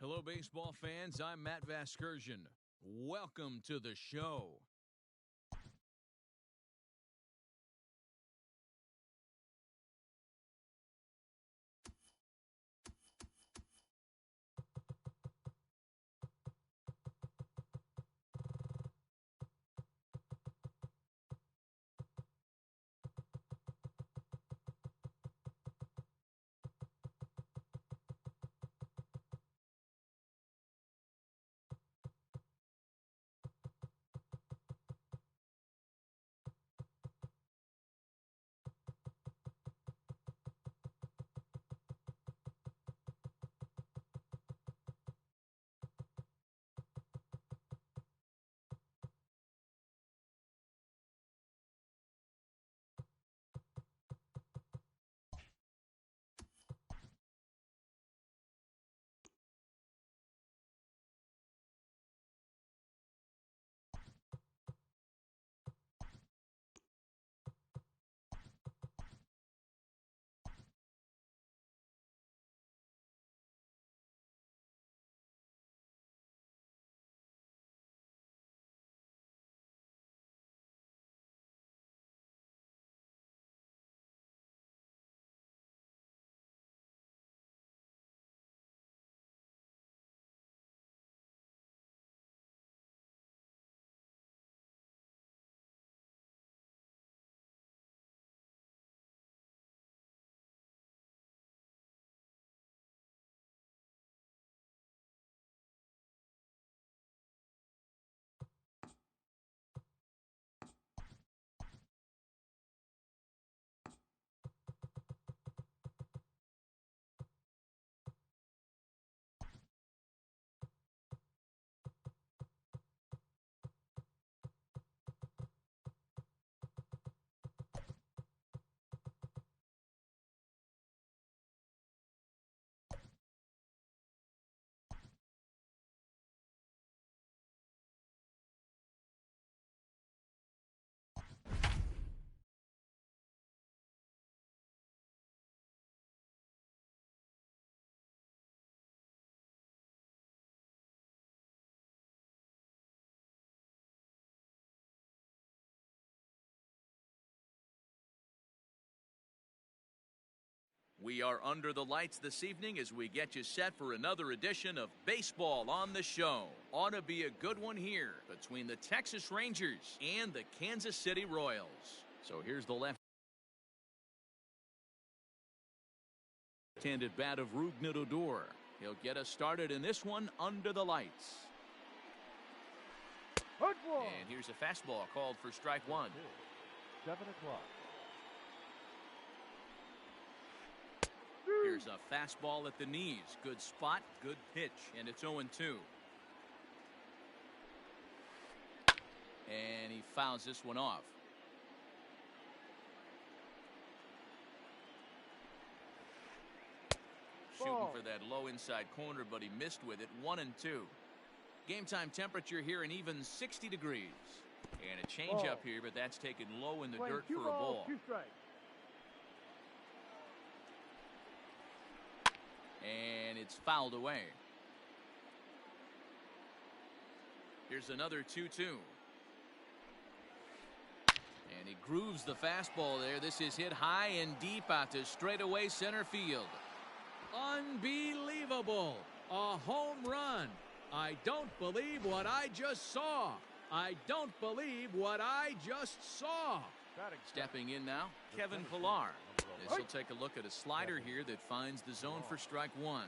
Hello, baseball fans. I'm Matt Vasgersian. Welcome to the show. We are under the lights this evening as we get you set for another edition of Baseball on the Show. Ought to be a good one here between the Texas Rangers and the Kansas City Royals. So here's the left-handed bat of Rougned Odor. He'll get us started in this one under the lights. And here's a fastball called for strike one. 7 o'clock. Here's a fastball at the knees. Good spot, good pitch, and it's 0-2. And he fouls this one off. Shooting for that low inside corner, but he missed with it. 1-2. Game time temperature here an even 60 degrees. And a change up here, but that's taken low in the dirt for a ball. 2 strikes. And it's fouled away. Here's another 2-2. And he grooves the fastball there. This is hit high and deep out to straightaway center field. Unbelievable. A home run. I don't believe what I just saw. I don't believe what I just saw. Stepping in now, Kevin Pillar. This will take a look at a slider here that finds the zone for strike one.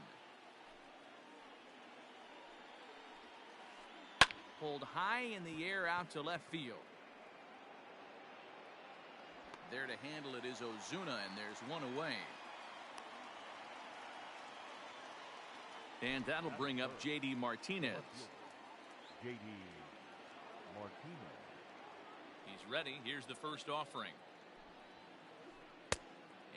Pulled high in the air out to left field. There to handle it is Ozuna, and there's one away. And that'll bring up J.D. Martinez. J.D. Martinez. He's ready. Here's the first offering.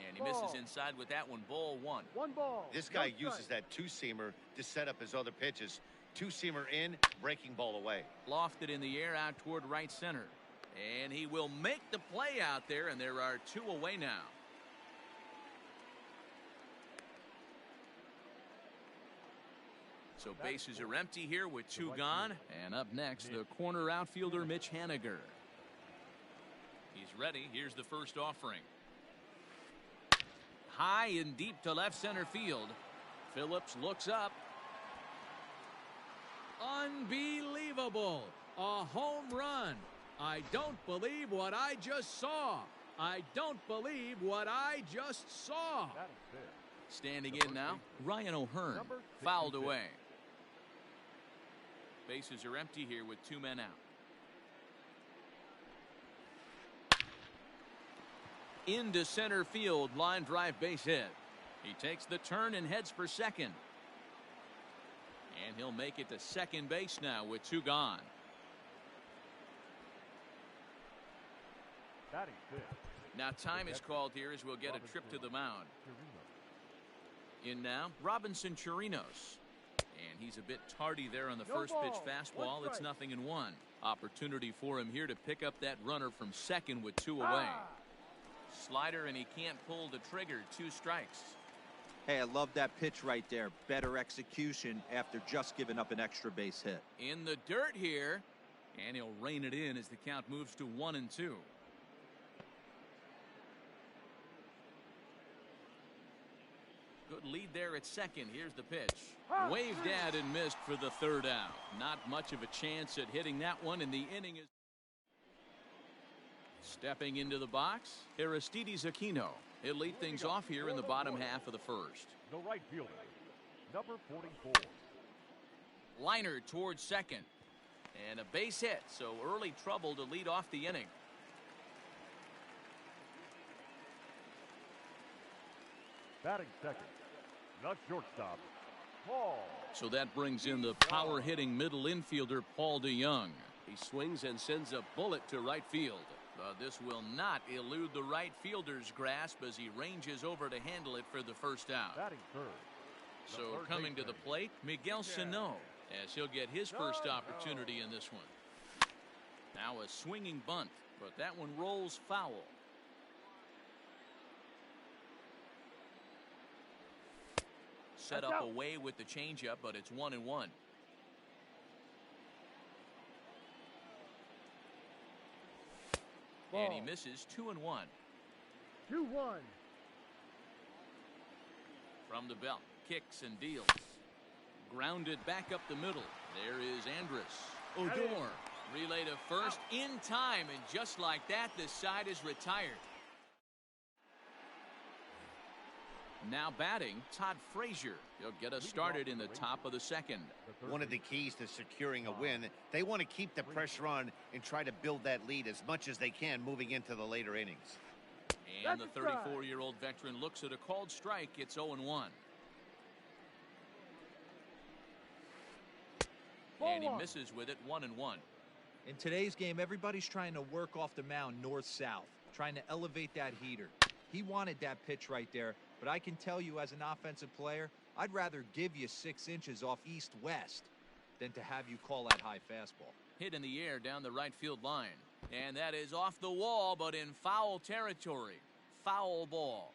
And he misses inside with that one. Ball one. 1 ball. This guy uses that two-seamer to set up his other pitches. Two-seamer in, breaking ball away. Lofted in the air out toward right center. And he will make the play out there, and there are 2 away now. So bases are empty here with 2 gone. And up next, the corner outfielder, Mitch Haniger. He's ready. Here's the first offering. High and deep to left center field. Phillips looks up. Unbelievable. A home run. I don't believe what I just saw. I don't believe what I just saw. Standing in now, Ryan O'Hearn. Fouled away. Bases are empty here with 2 men out. Into center field, line drive base hit. He takes the turn and heads for second. And he'll make it to second base now with 2 gone. Now time is called here as we'll get a trip to the mound. In now, Robinson Chirinos. And he's a bit tardy there on the first pitch fastball. It's 0-1. Opportunity for him here to pick up that runner from second with 2 away. Slider, and he can't pull the trigger. 2 strikes. Hey, I love that pitch right there. Better execution after just giving up an extra base hit. In the dirt here, and he'll rein it in as the count moves to 1-2. Good lead there at second. Here's the pitch. Waved at and missed for the 3rd out. Not much of a chance at hitting that one, and the inning is... Stepping into the box, Aristides Aquino. He'll lead things off here in the bottom half of the first. The right fielder, number 44. Liner towards second. And a base hit, so early trouble to lead off the inning. Batting second, the shortstop, Paul. So that brings in the power-hitting middle infielder, Paul DeYoung. He swings and sends a bullet to right field. But this will not elude the right fielder's grasp as he ranges over to handle it for the 1st out. Batting third. So coming to the plate, Miguel Sano, as he'll get his first opportunity in this one. Now a swinging bunt, but that one rolls foul. Set up away with the changeup, but it's 1-1. And he misses 2-1. 2-1. From the belt, kicks and deals. Grounded back up the middle. There is Andrus. Odor. Relay to first in time, and just like that, the side is retired. Now batting, Todd Frazier. He'll get us started in the top of the 2nd. One of the keys to securing a win, they want to keep the pressure on and try to build that lead as much as they can moving into the later innings. And the 34-year-old veteran looks at a called strike. It's 0-1. And he misses with it, 1-1. In today's game, everybody's trying to work off the mound north-south, trying to elevate that heater. He wanted that pitch right there, but I can tell you as an offensive player, I'd rather give you 6 inches off east-west than to have you call that high fastball. Hit in the air down the right field line. And that is off the wall, but in foul territory. Foul ball.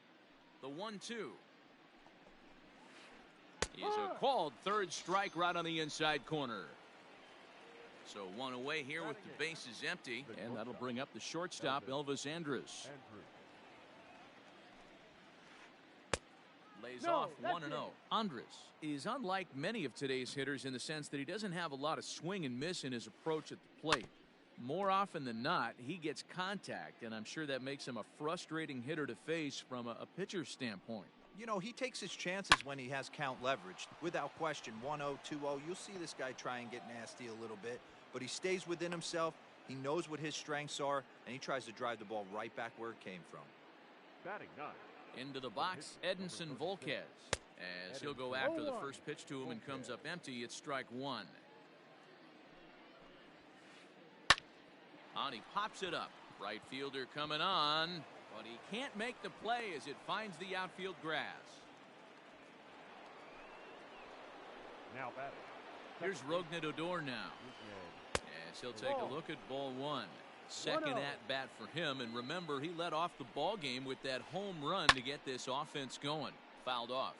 The 1-2. Is a called 3rd strike right on the inside corner. So 1 away here with the bases empty. And that'll bring up the shortstop, Elvis Andrus. Lays off 1-0. Andrus is unlike many of today's hitters in the sense that he doesn't have a lot of swing and miss in his approach at the plate. More often than not, he gets contact, and I'm sure that makes him a frustrating hitter to face from a pitcher's standpoint. You know, he takes his chances when he has count leverage. Without question, 1-0, 2-0, you'll see this guy try and get nasty a little bit, but he stays within himself. He knows what his strengths are, and he tries to drive the ball right back where it came from. Batting 9. Into the box, Edinson Volquez. As he'll go after the first pitch to him and comes up empty, it's strike 1. He pops it up. Right fielder coming on, but he can't make the play as it finds the outfield grass. Now batting. Here's Rougned Odor now. As he'll take a look at ball 1. Second at bat for him, and remember, he led off the ball game with that home run to get this offense going. Fouled off.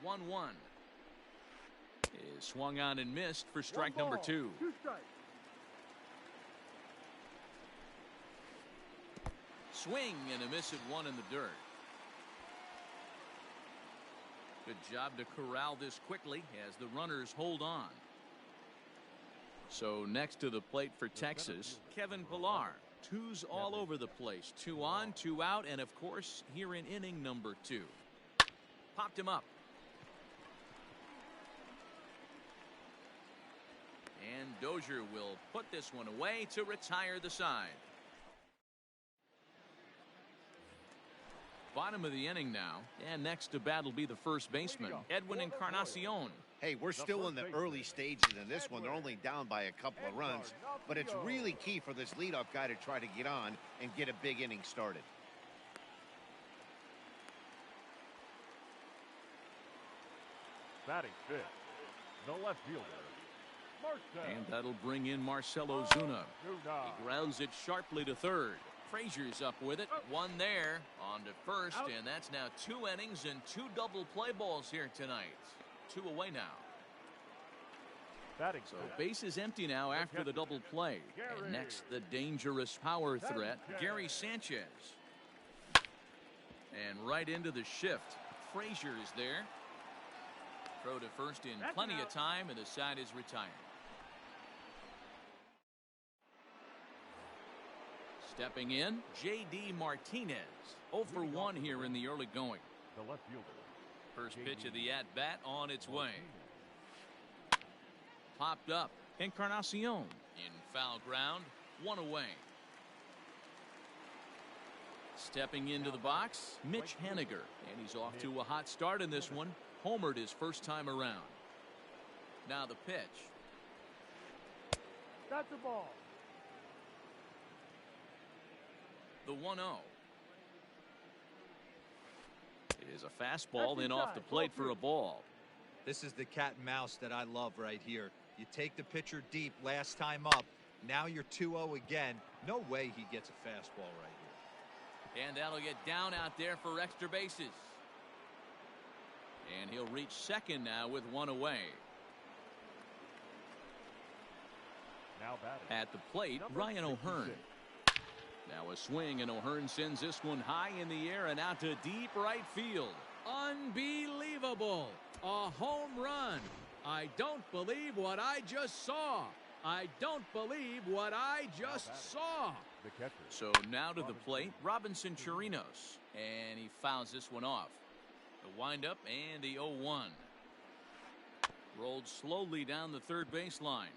1-1. Is swung on and missed for strike number 2. 2 strikes. Swing and a miss at 1 in the dirt. Good job to corral this quickly as the runners hold on. So next to the plate for Texas, Kevin Pillar. 2's all over the place. 2 on, 2 out, and of course here in inning number 2. Popped him up. And Dozier will put this one away to retire the side. Bottom of the inning now, and next to bat will be the first baseman, Edwin Encarnacion. Hey, we're still in the early stages in this one. They're only down by a couple of runs, but it's really key for this leadoff guy to try to get on and get a big inning started. Batting fifth, the left fielder, Marcell. And that'll bring in Marcell Ozuna. He grounds it sharply to third. Frazier's up with it. 1 there on to first, and that's now 2 innings and 2 double play balls here tonight. 2 away now. So base is empty now after the double play. And next, the dangerous power threat, Gary Sanchez. And right into the shift. Frazier is there. Throw to first in plenty of time, and the side is retired. Stepping in, J.D. Martinez. 0 for 1 here in the early going. The left fielder. First pitch of the at-bat on its way. Popped up. Encarnacion in foul ground. 1 away. Stepping into the box, Mitch Haniger. And he's off to a hot start in this one. Homered his first time around. Now the pitch. That's the ball. The 1-0. It is a fastball in off the plate for a ball. This is the cat and mouse that I love right here. You take the pitcher deep last time up. Now you're 2-0 again. No way he gets a fastball right here. And that'll get down out there for extra bases. And he'll reach second now with 1 away. Now batting. At the plate, Ryan O'Hearn. Now a swing, and O'Hearn sends this one high in the air and out to deep right field. Unbelievable. A home run. I don't believe what I just saw. I don't believe what I just saw. The catcher. So now to the plate, Robinson Chirinos. And he fouls this one off. The windup and the 0-1. Rolled slowly down the third baseline.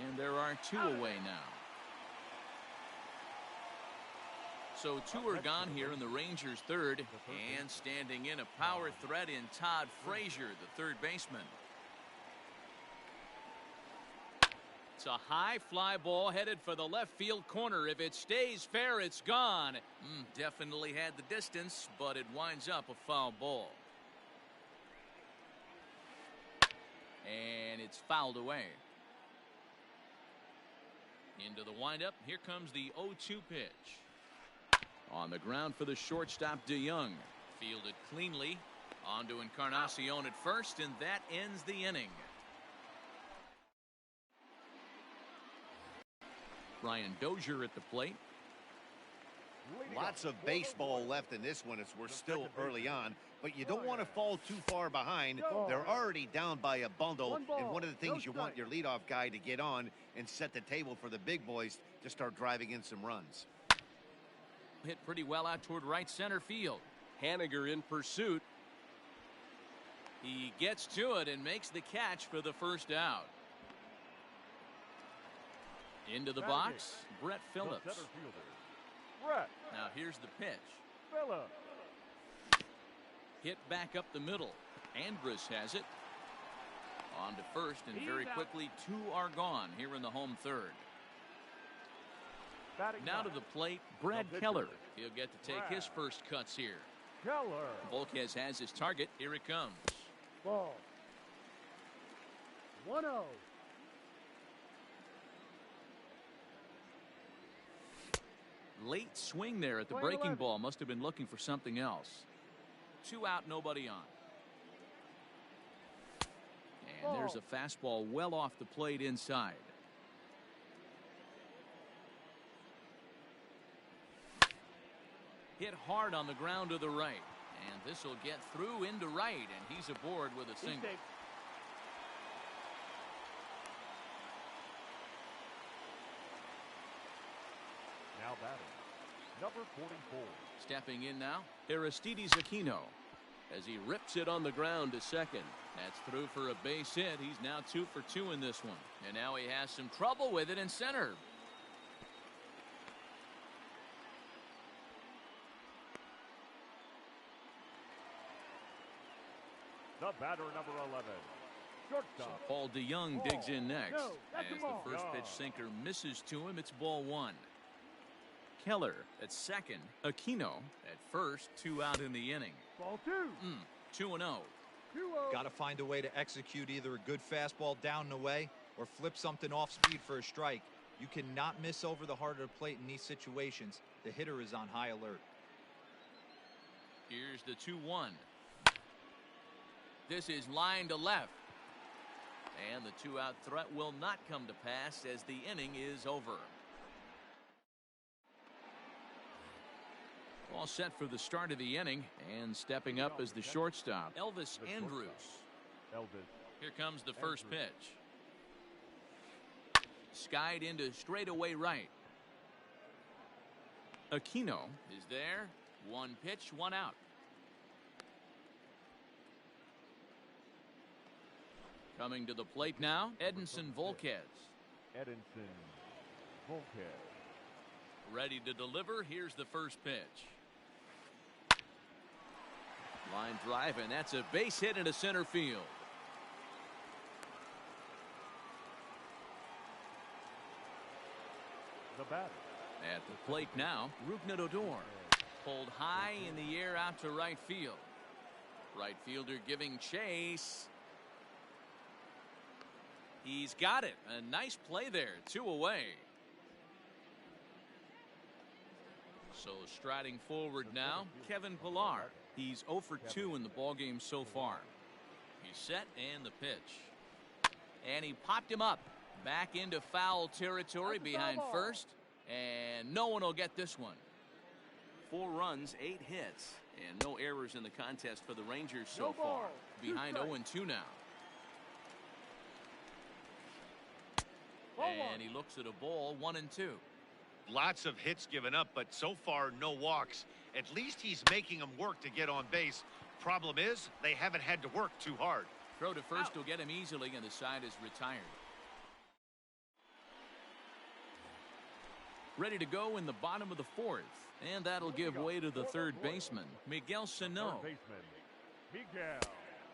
And there are 2 away now. So 2 are gone here in the Rangers' third. And standing in a power threat in Todd Frazier, the third baseman. It's a high fly ball headed for the left field corner. If it stays fair, it's gone. Definitely had the distance, but it winds up a foul ball. And it's fouled away. Into the windup. Here comes the 0-2 pitch. On the ground for the shortstop, DeYoung. Fielded cleanly. On to Encarnacion at first, and that ends the inning. Brian Dozier at the plate. Lots of baseball left in this one as we're still early on, but you don't want to fall too far behind. They're already down by a bundle, and one of the things you want your leadoff guy to get on and set the table for the big boys to start driving in some runs. Hit pretty well out toward right center field. Haniger in pursuit. He gets to it and makes the catch for the first out. Into the box, Brett Phillips. Now here's the pitch. Hit back up the middle. Andrus has it. On to first, and very quickly 2 are gone here in the home third. Now to the plate, Brad Keller. He'll get to take his first cuts here. Volquez has his target. Here it comes. Ball. 1-0. Late swing there at the breaking ball. Must have been looking for something else. 2 out, nobody on. And there's a fastball well off the plate inside. Hit hard on the ground to the right. And this will get through into right, and he's aboard with a single. Now batting, number 44. Stepping in now, Aristides Aquino, as he rips it on the ground to second. That's through for a base hit. He's now 2 for 2 in this one. And now he has some trouble with it in center. The batter, number 11. Shortstop. So Paul DeYoung digs in next. As the first pitch sinker misses to him, it's ball 1. Keller at second. Aquino at first. 2 out in the inning. Ball 2. 2-0. Got to find a way to execute either a good fastball down and away or flip something off speed for a strike. You cannot miss over the heart of the plate in these situations. The hitter is on high alert. Here's the 2-1. This is line to left. And the 2-out threat will not come to pass as the inning is over. All set for the start of the inning, and stepping up as the shortstop, Elvis Andrus. Here comes the first pitch. Skied into straightaway right. Aquino is there. 1 pitch, 1 out. Coming to the plate now, Edinson Volquez. Ready to deliver. Here's the first pitch. Line drive, and that's a base hit into center field. The batter. At the plate now, Rougned Odor. Pulled high in the air out to right field. Right fielder giving chase. He's got it. A nice play there. 2 away. So striding forward now, Kevin Pillar. He's 0 for 2 in the ballgame so far. He's set, and the pitch. And he popped him up. Back into foul territory behind first. And no one will get this one. 4 runs, 8 hits. And no errors in the contest for the Rangers so far. Behind 0-2 now. And he looks at a ball, 1-2. Lots of hits given up, but so far no walks. At least he's making them work to get on base. Problem is, they haven't had to work too hard. Throw to first will get him easily, and the side is retired. Ready to go in the bottom of the 4th. And that'll give way to the third baseman, Miguel Sano.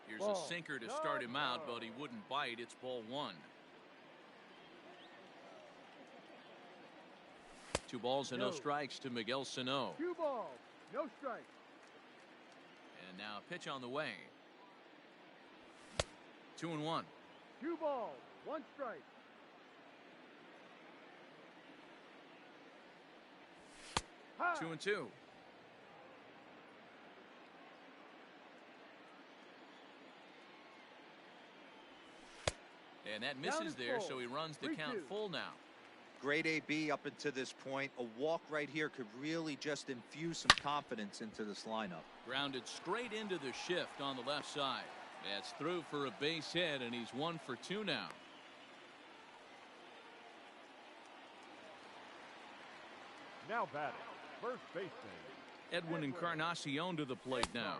Here's a sinker to start him out, but he wouldn't bite. It's ball 1. 2 balls and no strikes to Miguel Sano. 2 balls, no strikes. And now a pitch on the way. 2-1. 2 balls, 1 strike. 2-2. And that misses there, so he runs the count full now. Great AB up until this point. A walk right here could really just infuse some confidence into this lineup. Grounded straight into the shift on the left side. That's through for a base hit, and he's 1 for 2 now. Now batting, first baseman. Edwin Encarnacion to the plate now.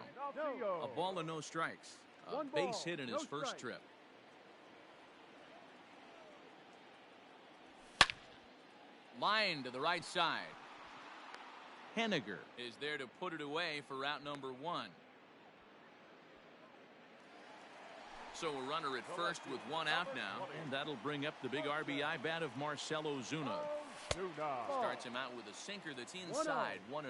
A ball and no strikes. A base hit in his first trip. Line to the right side. Henniger is there to put it away for route number 1. So a runner at first with 1 out now, and that'll bring up the big RBI bat of Marcell Ozuna. Starts him out with a sinker that's inside, 1-0.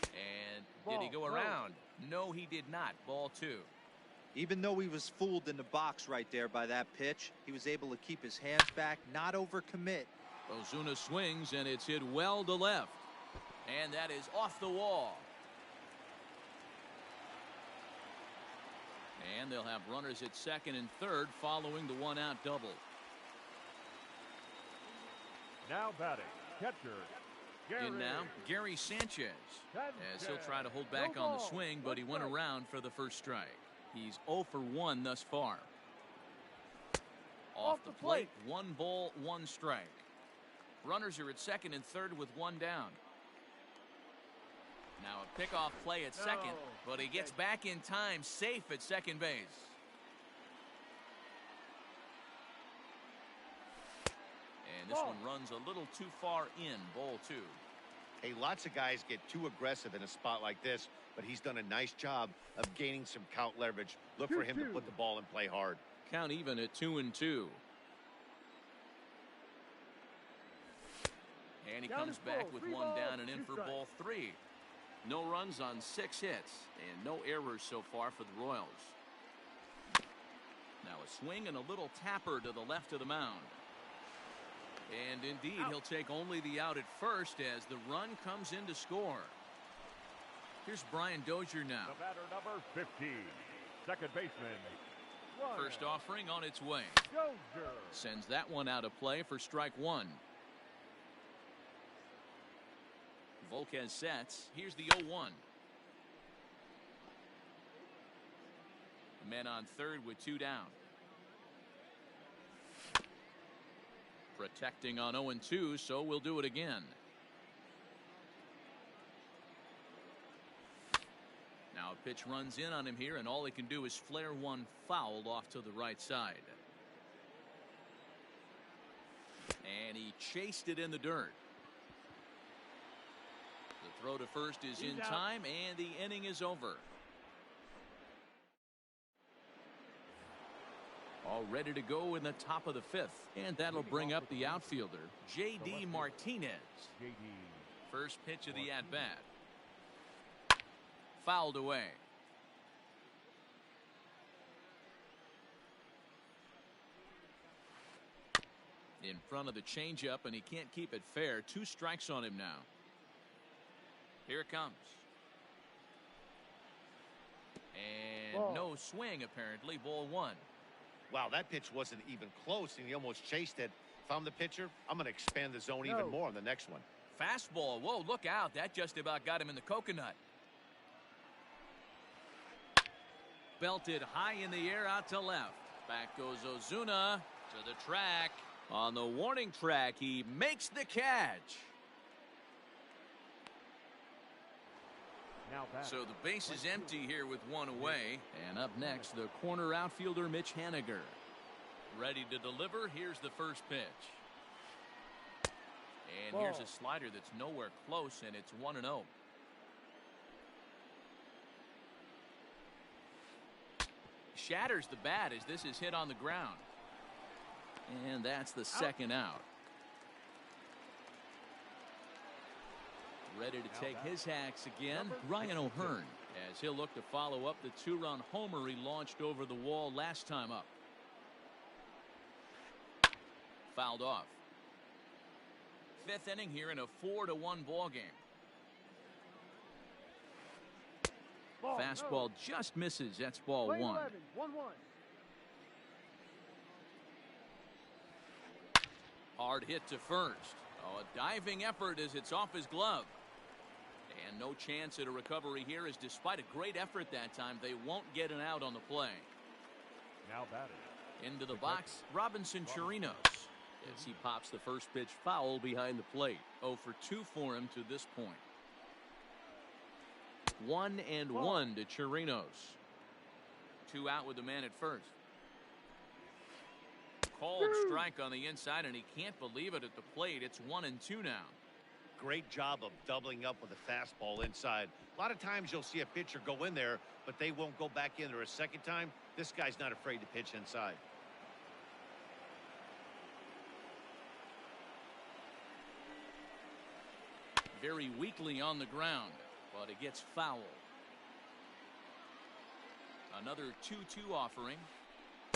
And did he go around? No, he did not. Ball 2. Even though he was fooled in the box right there by that pitch, he was able to keep his hands back, not overcommit. Ozuna swings, and it's hit well to left. And that is off the wall. And they'll have runners at second and third following the one-out double. Now batting, catcher, Gary. In now, Gary Sanchez, as he'll try to hold back on the swing, but he went around for the first strike. He's 0 for 1 thus far. Off the plate, 1 ball, 1 strike. Runners are at second and third with 1 down. Now a pickoff play at second, but he gets back in time, safe at second base. And this one runs a little too far in, ball 2. Hey, lots of guys get too aggressive in a spot like this, but he's done a nice job of gaining some count leverage. Look for him to put the ball in play hard. Count even at 2-2. And he comes back with 1 down and in for ball 3. No runs on 6 hits and no errors so far for the Royals. Now a swing and a little tapper to the left of the mound. And indeed, he'll take only the out at first as the run comes in to score. Here's Brian Dozier now. The batter number 15, second baseman. First offering on its way. Dozier Sends that one out of play for strike 1. Volquez sets. Here's the 0-1. Men on third with 2 down. Protecting on 0-2, so we'll do it again. Now a pitch runs in on him here, and all he can do is flare one foul off to the right side. And he chased it in the dirt. The throw to first is in time, and the inning is over. All ready to go in the top of the 5th. And that'll bring up the outfielder, J.D. Martinez. First pitch of the at-bat. Fouled away. In front of the changeup, and he can't keep it fair. 2 strikes on him now. Here it comes. And no swing, apparently. Ball 1. Wow, that pitch wasn't even close, and he almost chased it. If I'm the pitcher, I'm going to expand the zone even more on the next one. Fastball. Whoa, look out. That just about got him in the coconut. Belted high in the air out to left. Back goes Ozuna to the track. On the warning track, he makes the catch. So the base is empty here with 1 away. And up next, the corner outfielder, Mitch Haniger. Ready to deliver. Here's the first pitch. And here's a slider that's nowhere close, and it's 1-0. Shatters the bat as this is hit on the ground. And that's the second out. Ready to take his hacks again, Ryan O'Hearn, as he'll look to follow up the 2-run homer he launched over the wall last time up. Fouled off. 5th inning here in a 4-1 ball game. Fastball just misses. That's ball 1. 1-1. Hard hit to first. Oh, a diving effort as it's off his glove. And no chance at a recovery here, as despite a great effort that time, they won't get an out on the play. Now batting. Into the box, Robinson Chirinos, as he pops the first pitch foul behind the plate. 0 for 2 for him to this point. 1-1 to Chirinos. 2 out with the man at first. Called strike on the inside, and he can't believe it at the plate. It's 1-2 now. Great job of doubling up with a fastball inside. A lot of times you'll see a pitcher go in there, but they won't go back in there a second time. This guy's not afraid to pitch inside. Very weakly on the ground, but it gets foul. Another 2-2 offering.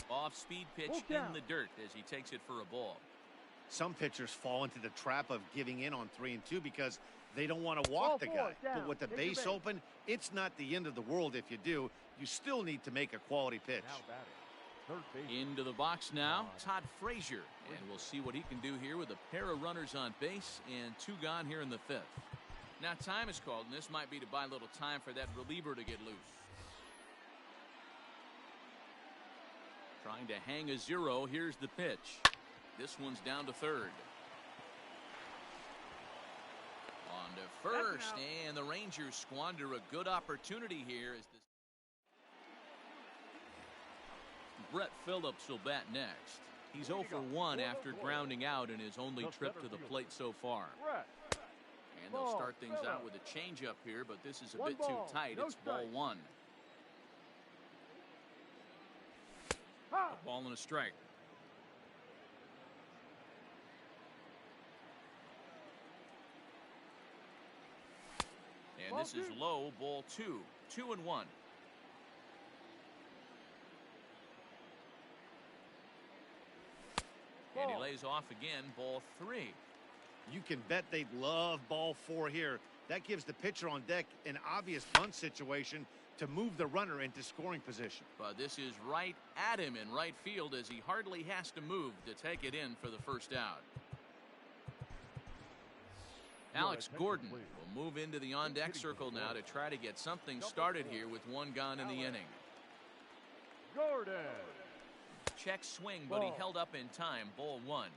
Off-speed pitch in the dirt as he takes it for a ball. Some pitchers fall into the trap of giving in on 3-2 because They don't want to walk the guy. But with the base open, it's not the end of the world if you do. You still need to make a quality pitch. Into the box now, Todd Frazier. And we'll see what he can do here with a pair of runners on base and 2 gone here in the 5th. Now time is called, and this might be to buy a little time for that reliever to get loose. Trying to hang a 0. Here's the pitch. This one's down to 3rd. On to 1st, and the Rangers squander a good opportunity here as this. Brett Phillips will bat next. He's 0 for 1 after grounding out in his only trip to the plate so far. And they'll start things out with a changeup here, but this is a bit too tight. It's ball 1. A ball and a strike. And this is low, ball 2. 2-1. And he lays off again, ball 3. You can bet they'd love ball 4 here. That gives the pitcher on deck an obvious bunt situation to move the runner into scoring position. But this is right at him in right field as he hardly has to move to take it in for the first out. Alex Gordon will move into the on-deck circle now to try to get something started here with 1 gone in the inning. Gordon. Check swing, but he held up in time. Ball 1.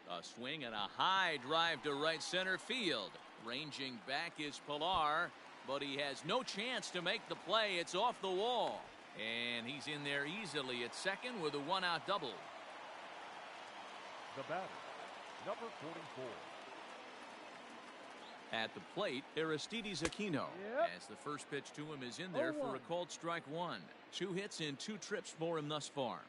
A swing and a high drive to right center field. Ranging back is Pilar, but he has no chance to make the play. It's off the wall. And he's in there easily at second with a 1-out double. The batter, number 44. At the plate, Aristides Aquino. As the first pitch to him is in there for a called strike 1. 2 hits in 2 trips for him thus far.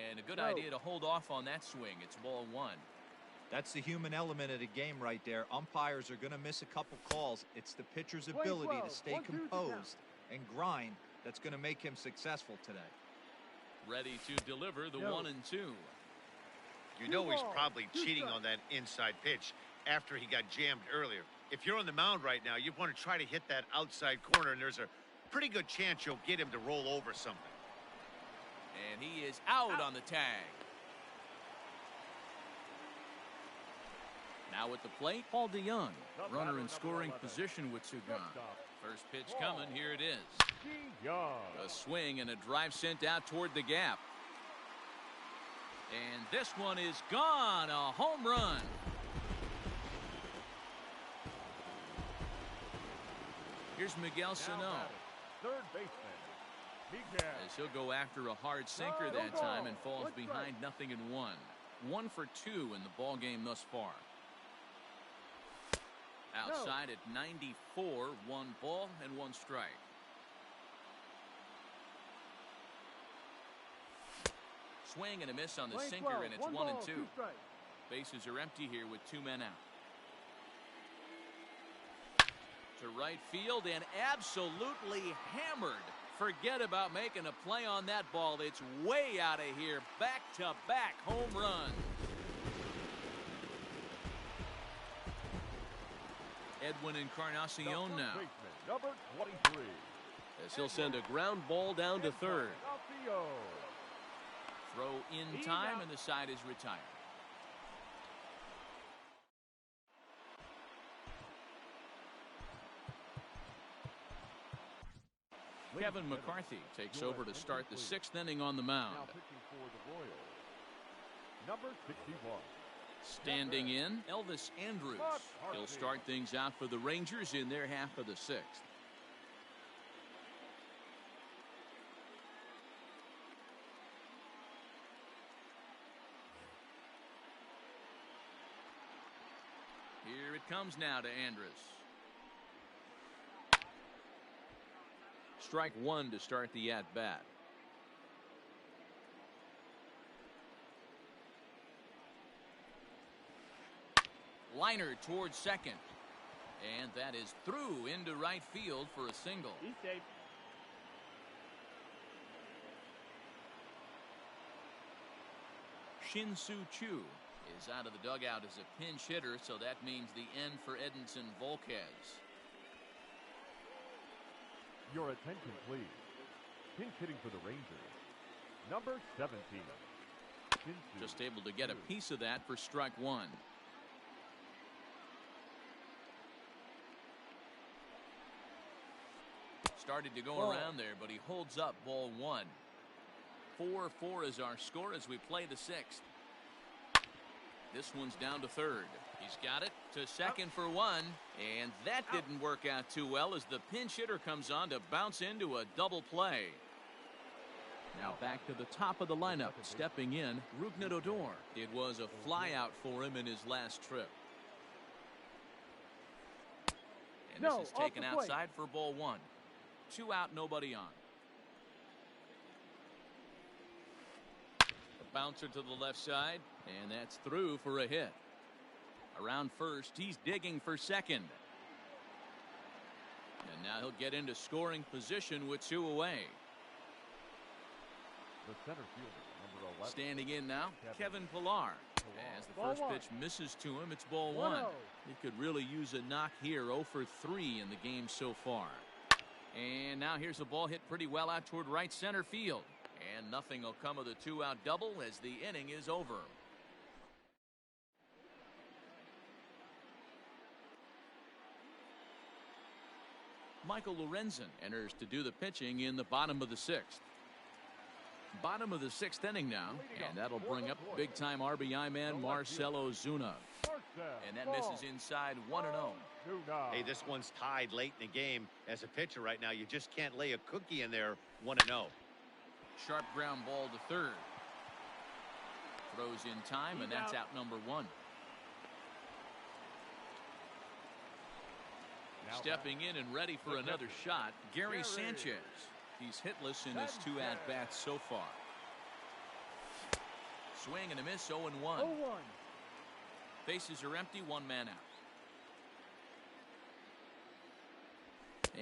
And a good idea to hold off on that swing. It's ball 1. That's the human element of the game right there. Umpires are going to miss a couple calls. It's the pitcher's ability to stay composed and grind that's going to make him successful today. Ready to deliver the 1-2. You know he's probably cheating on that inside pitch after he got jammed earlier. If you're on the mound right now, you want to try to hit that outside corner, and there's a pretty good chance you'll get him to roll over something. And he is out on the tag. Now at the plate, Paul DeYoung. Runner in scoring position with 2 gone. First pitch coming. Here it is. A swing and a drive sent out toward the gap. And this one is gone. A home run. Here's Miguel Sano. Third baseman, Miguel. As he'll go after a hard sinker that time and falls behind 0-1. 1 for 2 in the ball game thus far. Outside at 94, 1 ball and 1 strike. Swing and a miss on the sinker, and it's 1-2. Bases are empty here with 2 men out. To right field and absolutely hammered. Forget about making a play on that ball. It's way out of here. Back-to-back home run. Edwin Encarnacion now. Number 23. As he'll send a ground ball down to 3rd. Throw in time, and the side is retired. Kevin McCarthy takes over to start the 6th inning on the mound. Now pitching for the Royals, number 61. Standing in, Elvis Andrews. He'll start things out for the Rangers in their half of the 6th. Here it comes now to Andrus. Strike 1 to start the at-bat. Liner towards second. And that is through into right field for a single. He's safe. Shin-Soo Choo is out of the dugout as a pinch hitter, so that means the end for Edinson Volquez. Your attention, please. Pinch hitting for the Rangers, number 17. Just able to get a piece of that for strike one. Started to go around there, but he holds up ball one. 4-4 is our score as we play the sixth. This one's down to third. He's got it to second for one, and that didn't work out too well as the pinch hitter comes on to bounce into a double play. Now back to the top of the lineup, stepping in, Rougned Odor. It was a flyout for him in his last trip. And this is taken outside for ball one. 2 out, nobody on. A bouncer to the left side, and that's through for a hit. Around first, he's digging for second. And now he'll get into scoring position with 2 away. The center fielder, number 11. Standing in now, Kevin Pillar. As the first pitch misses to him, it's ball one. He could really use a knock here. 0 for 3 in the game so far. And now here's a ball hit pretty well out toward right center field. And nothing will come of the 2-out double as the inning is over. Michael Lorenzen enters to do the pitching in the bottom of the sixth. Bottom of the sixth inning now, and that'll bring up big-time RBI man Marcell Ozuna. And that misses inside 1-0. Hey, this one's tied late in the game. As a pitcher right now, you just can't lay a cookie in there. 1-0. Sharp ground ball to third. Throws in time, and that's out number 1. Stepping in and ready for another shot, Gary Sanchez. He's hitless in his 2 at-bats so far. Swing and a miss, 0-1. Bases are empty, 1 man out.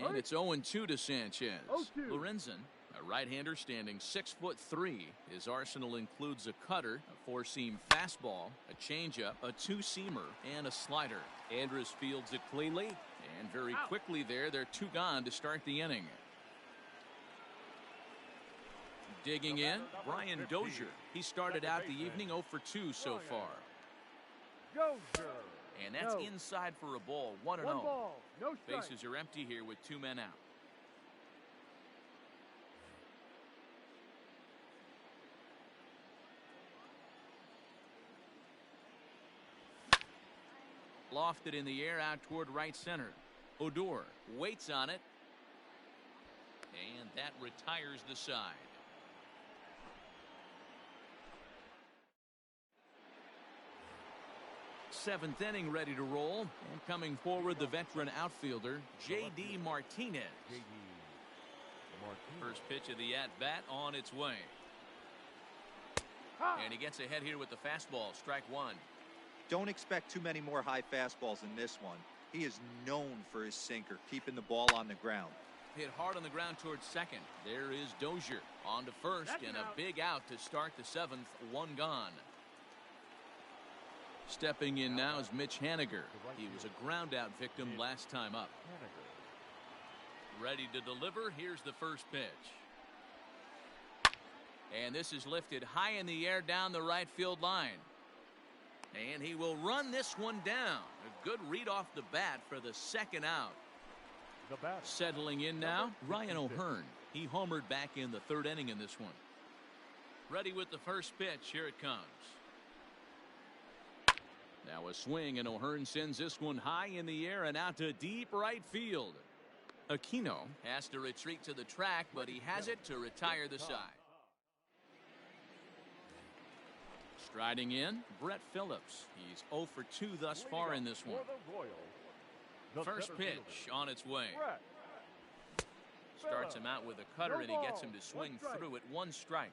And it's 0-2 to Sanchez. Lorenzen, a right-hander standing 6'3". His arsenal includes a cutter, a 4-seam fastball, a changeup, a 2-seamer, and a slider. Andrus fields it cleanly, and very quickly there, they're 2 gone to start the inning. Digging in, Brian Dozier. He started out the evening 0 for 2 so far. And that's inside for a ball, 1-0. Bases are empty here with 2 men out. Lofted in the air out toward right center. Odor waits on it. And that retires the side. Seventh inning ready to roll, and coming forward the veteran outfielder J.D. Martinez. First pitch of the at-bat on its way. And he gets ahead here with the fastball, strike 1. Don't expect too many more high fastballs in this one. He is known for his sinker, keeping the ball on the ground. Hit hard on the ground towards second. There is Dozier on to first, and a big out to start the 7th, 1 gone. Stepping in now is Mitch Haniger. He was a ground out victim last time up. Ready to deliver. Here's the first pitch. And this is lifted high in the air down the right field line. And he will run this one down. A good read off the bat for the 2nd out. Settling in now, Ryan O'Hearn. He homered back in the 3rd inning in this one. Ready with the first pitch. Here it comes. Now a swing, and O'Hearn sends this one high in the air and out to deep right field. Aquino has to retreat to the track, but he has it to retire the side. Striding in, Brett Phillips. He's 0 for 2 thus far in this one. First pitch on its way. Starts him out with a cutter, and he gets him to swing through at 1 strike.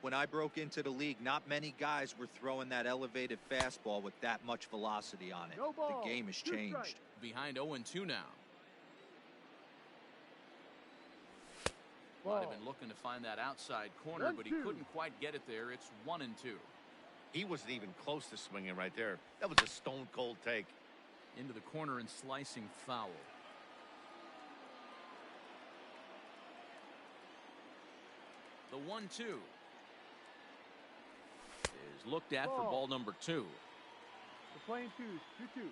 When I broke into the league, not many guys were throwing that elevated fastball with that much velocity on it. The game has changed. Behind 0-2 now. Might have been looking to find that outside corner, but he couldn't quite get it there. It's 1-2. He wasn't even close to swinging right there. That was a stone-cold take. Into the corner and slicing foul. The 1-2 is looked at for ball number 2. We're playing 2-2.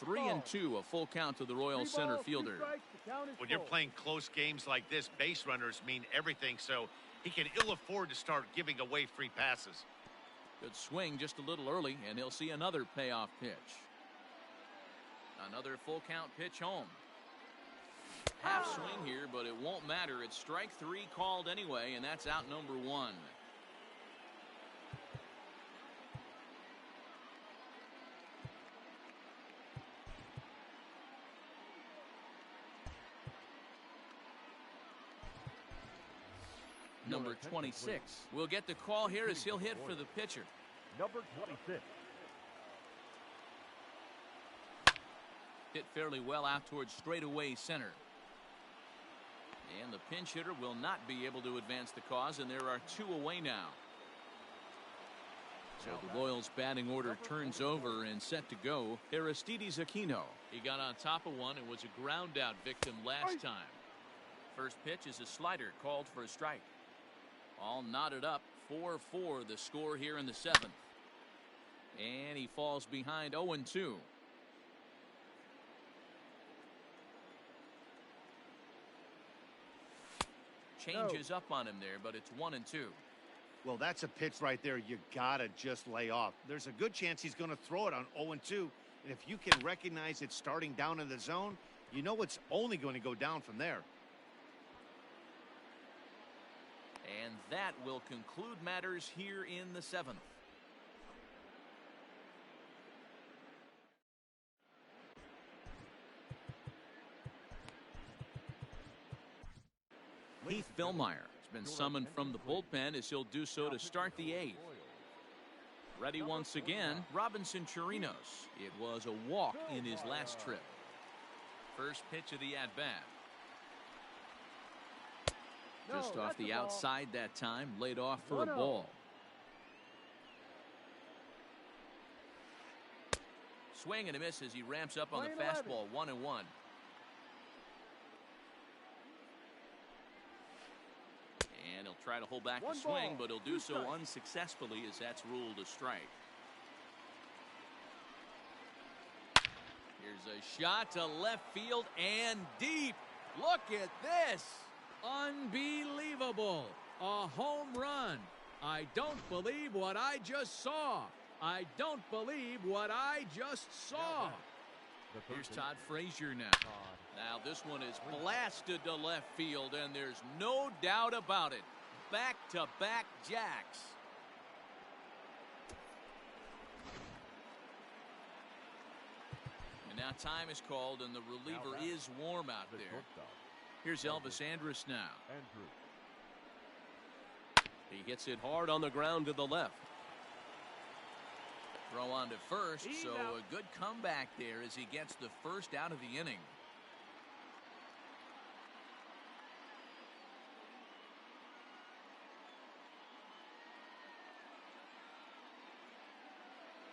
3-2, a full count to the Royals center fielder. When you're playing close games like this, base runners mean everything, so he can ill afford to start giving away free passes. Good swing just a little early, and he'll see another payoff pitch. Another full count pitch home. Half swing here, but it won't matter. It's strike 3 called anyway, and that's out number 1. Number 26 will get the call here as he'll hit for the pitcher. Number 26. Hit fairly well out towards straightaway center. And the pinch hitter will not be able to advance the cause, and there are 2 away now. So the Royals batting order turns over and set to go. Aristides Aquino. He got on top of one and was a ground out victim last time. First pitch is a slider called for a strike. All knotted up, 4-4 the score here in the 7th. And he falls behind 0-2. Changes up on him there, but it's 1-2. Well, that's a pitch right there you gotta just lay off. There's a good chance he's going to throw it on 0-2, and if you can recognize it starting down in the zone, you know it's only going to go down from there. And that will conclude matters here in the 7th. Heath Villmeyer has been summoned from the bullpen as he'll do so to start the 8th. Ready once again, Robinson Chirinos. It was a walk in his last trip. First pitch of the at-bat. Just off the outside that time, laid off for a ball. Swing and a miss as he ramps up on the fastball. 1-1. And he'll try to hold back the swing, but he'll do so unsuccessfully as that's ruled a strike. Here's a shot to left field and deep. Look at this. Unbelievable. A home run. I don't believe what I just saw. I don't believe what I just saw. Here's Todd Frazier now. Now this one is blasted to left field, and there's no doubt about it. Back-to-back jacks. And now time is called, and the reliever is warm out there. Here's Elvis Andrus now. He gets it hard on the ground to the left. Throw on to first, so a good comeback there as he gets the first out of the inning.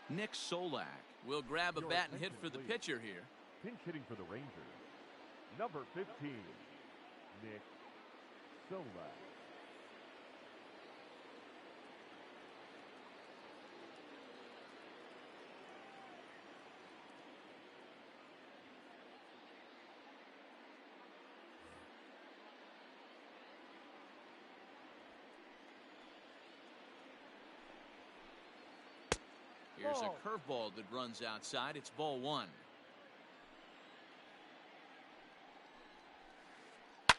Nick Solak will grab a bat and hit for the pitcher here. Pinch hitting for the Rangers. Number 15, Nick Solak. Here's a curveball that runs outside. It's ball 1. A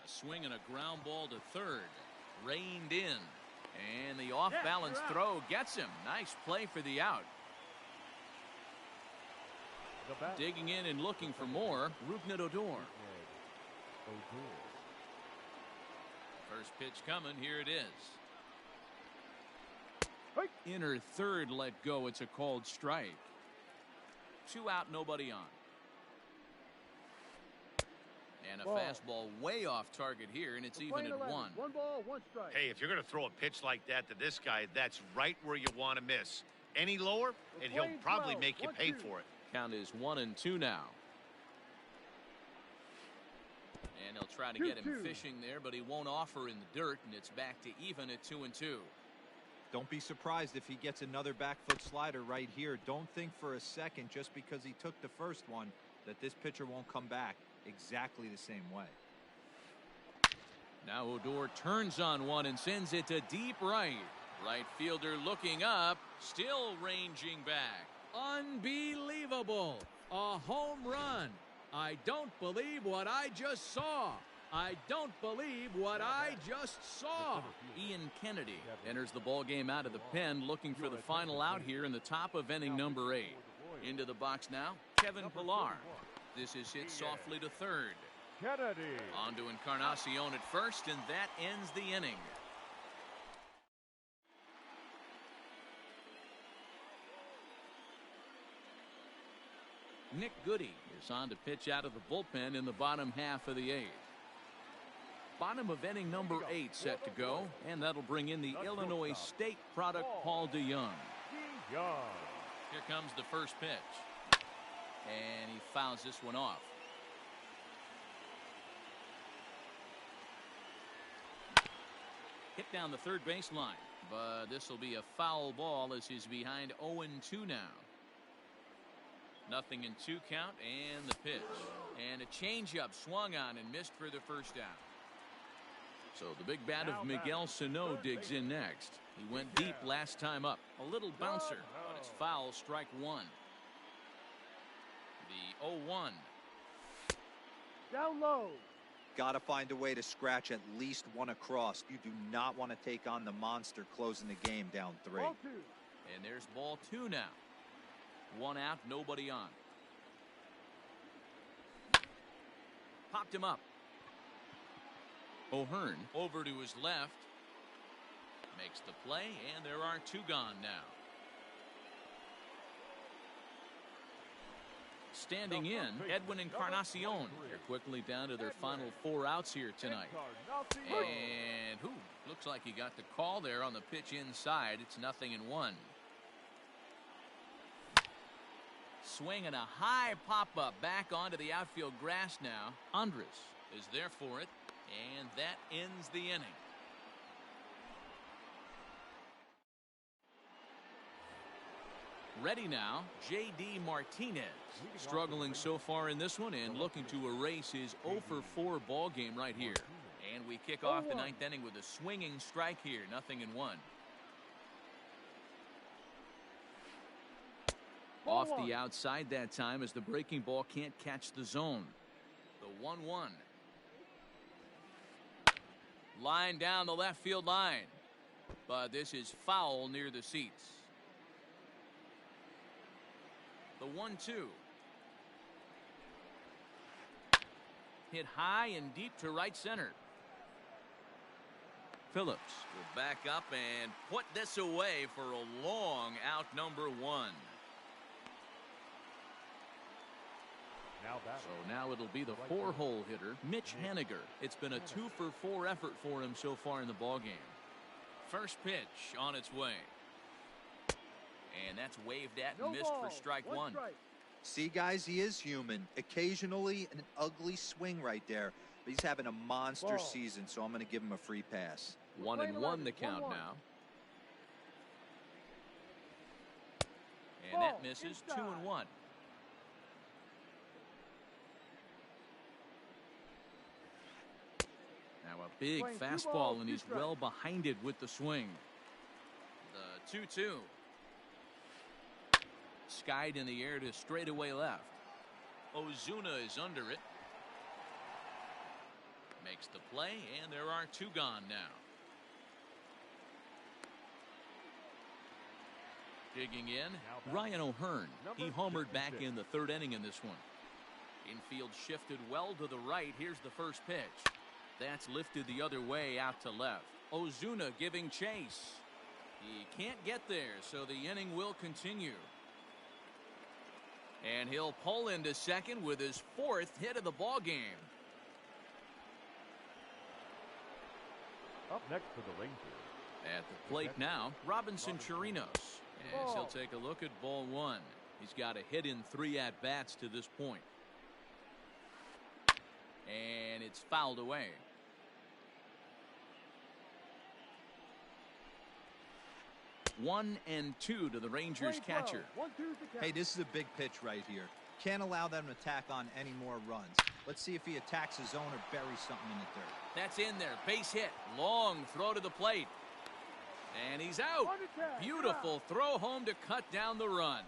swing and a ground ball to third. Reined in. And the off-balance throw gets him. Nice play for the out. Digging in and looking for more, Rougned Odor. First pitch coming. Here it is. Inner third let go. It's a called strike. 2 out, nobody on. And a fastball way off target here, and it's even at 1. 1 ball, 1 strike. Hey, if you're going to throw a pitch like that to this guy, that's right where you want to miss. Any lower, and he'll probably make you pay for it. Count is 1-2 now. And he'll try to get him fishing there, but he won't offer in the dirt, and it's back to even at 2-2. Don't be surprised if he gets another back foot slider right here. Don't think for a second, just because he took the first one, that this pitcher won't come back exactly the same way. Now Odor turns on one and sends it to deep right. Right fielder looking up, still ranging back. Unbelievable. A home run. I don't believe what I just saw. I don't believe what I just saw. Ian Kennedy enters the ball game out of the pen, looking for the final out here in the top of inning number 8. Into the box now, Kevin Pillar. This is hit softly to third. Kennedy. On to Encarnacion at first, and that ends the inning. Nick Goody is on to pitch out of the bullpen in the bottom half of the 8th. Bottom of inning number 8 set to go, and that'll bring in the Illinois State product, Paul DeYoung. Here comes the first pitch, and he fouls this one off. Hit down the third baseline, but this will be a foul ball as he's behind 0-2 now. Nothing in 2 count, and the pitch. And a changeup swung on and missed for the first out. So the big bat of Miguel Sano digs in next. He went deep last time up. A little bouncer, but it's foul, strike 1. The 0-1. Down low. Got to find a way to scratch at least one across. You do not want to take on the monster closing the game down 3. Ball 2. And there's ball 2 now. 1 out, nobody on. Popped him up. O'Hearn over to his left. Makes the play, and there are 2 gone now. Standing in, Edwin Encarnacion. They're quickly down to their final 4 outs here tonight. And looks like he got the call there on the pitch inside. It's 0-1. Swinging a high pop-up back onto the outfield grass now. Andres is there for it, and that ends the inning. Ready now, J.D. Martinez. Struggling so far in this one and looking to erase his 0-for-4 ball game right here. And we kick off the 9th inning with a swinging strike here, 0-1. Off the outside that time as the breaking ball can't catch the zone. The 1-1. Line down the left field line. But this is foul near the seats. The 1-2. Hit high and deep to right center. Phillips will back up and put this away for a long out, number 1. So now it'll be the 4-hole hitter, Mitch Haniger. It's been a 2-for-4 effort for him so far in the ballgame. First pitch on its way. And that's waved at and missed for strike 1. See, guys, he is human. Occasionally an ugly swing right there, but he's having a monster season, so I'm going to give him a free pass. 1-1 the count now. And that misses. 2-1. Now a big fastball, and he's well behind it with the swing. The 2-2. Skied in the air to straightaway left. Ozuna is under it. Makes the play, and there are 2 gone now. Digging in, Ryan O'Hearn. He homered back in the 3rd inning in this one. Infield shifted well to the right. Here's the first pitch. That's lifted the other way out to left. Ozuna giving chase. He can't get there, so the inning will continue. And he'll pull into second with his 4th hit of the ball game. Up next for the Rangers. At the plate now, Robinson Chirinos. As he'll take a look at ball one. He's got a hit in 3 at-bats to this point. And it's fouled away. One and two to the Rangers catcher. Hey, this is a big pitch right here. Can't allow them to tack on any more runs. Let's see if he attacks his zone or buries something in the dirt. That's in there. Base hit. Long throw to the plate. And he's out. Beautiful throw home to cut down the run.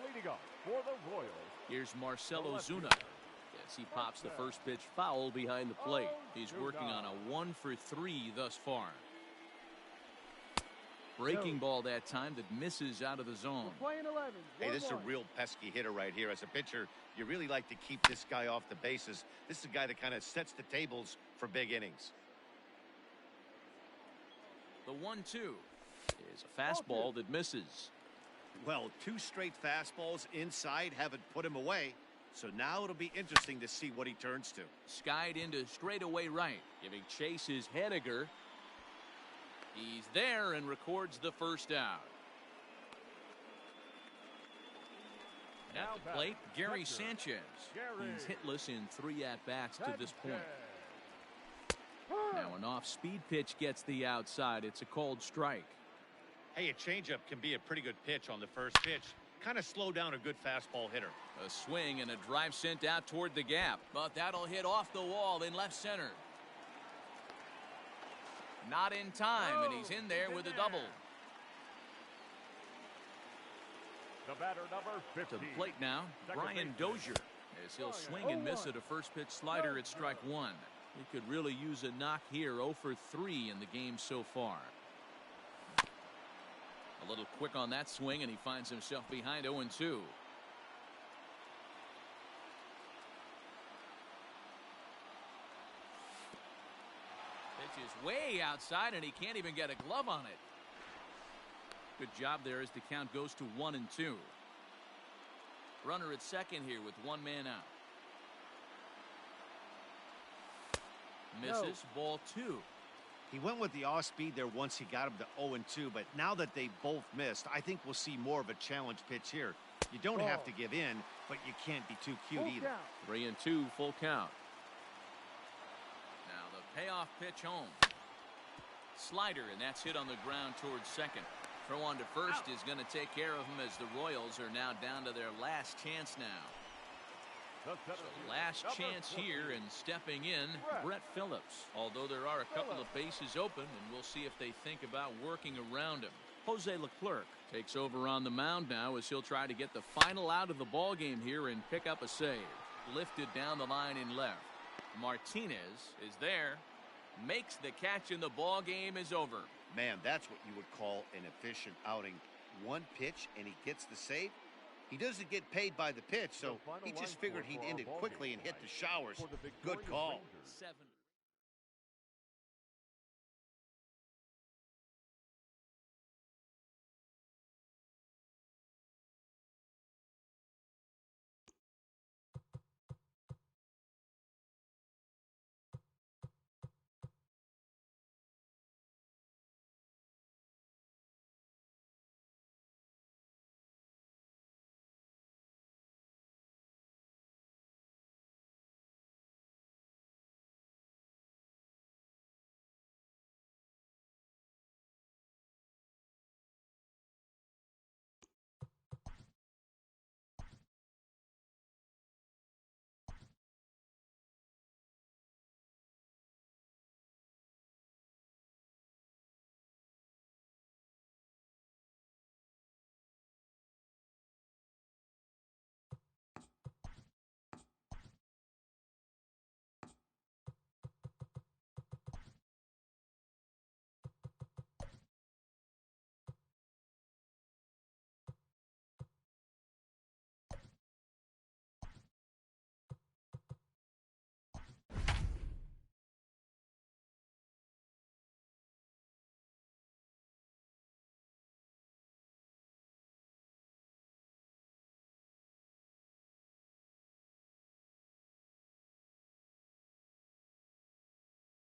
Leading up for the Royals. Here's Marcell Ozuna. As he pops the first pitch foul behind the plate. He's working on a 1-for-3 thus far. Breaking ball that time that misses out of the zone. Hey, this is a real pesky hitter right here. As a pitcher, you really like to keep this guy off the bases. This is a guy that kind of sets the tables for big innings. The 1-2 is a fastball that misses. Well, 2 straight fastballs inside haven't put him away. So now it'll be interesting to see what he turns to. Skied into straightaway right, giving chase is Henniger. He's there and records the first out. At the plate, Gary Sanchez. He's hitless in 3 at-bats to this point. Now an off-speed pitch gets the outside. It's a called strike. Hey, a changeup can be a pretty good pitch on the first pitch. Kind of slow down a good fastball hitter. A swing and a drive sent out toward the gap. But that'll hit off the wall in left center. Not in time, and he's in there with a double. The batter, number 15. To the plate now, Brian Dozier. As he'll swing and miss at a first pitch slider at strike one. He could really use a knock here. 0-for-3 in the game so far. A little quick on that swing, and he finds himself behind 0-2. Pitch is way outside, and he can't even get a glove on it. Good job there as the count goes to 1-2. Runner at second here with 1 man out. Misses. Ball 2. He went with the off speed there once he got him to 0-2, but now that they both missed, I think we'll see more of a challenge pitch here. You don't have to give in, but you can't be too cute either. 3-2, full count. Now the payoff pitch home. Slider, and that's hit on the ground towards second. Throw on to first is going to take care of him as the Royals are now down to their last chance now. So last chance here, and stepping in, Brett Phillips. Although there are a couple of bases open, and we'll see if they think about working around him. Jose Leclerc takes over on the mound now as he'll try to get the final out of the ball game here and pick up a save. Lifted down the line in left. Martinez is there, makes the catch, and the ball game is over. Man, that's what you would call an efficient outing. 1 pitch and he gets the save. He doesn't get paid by the pitch, so he just figured he'd end it quickly and hit the showers. Good call. 7.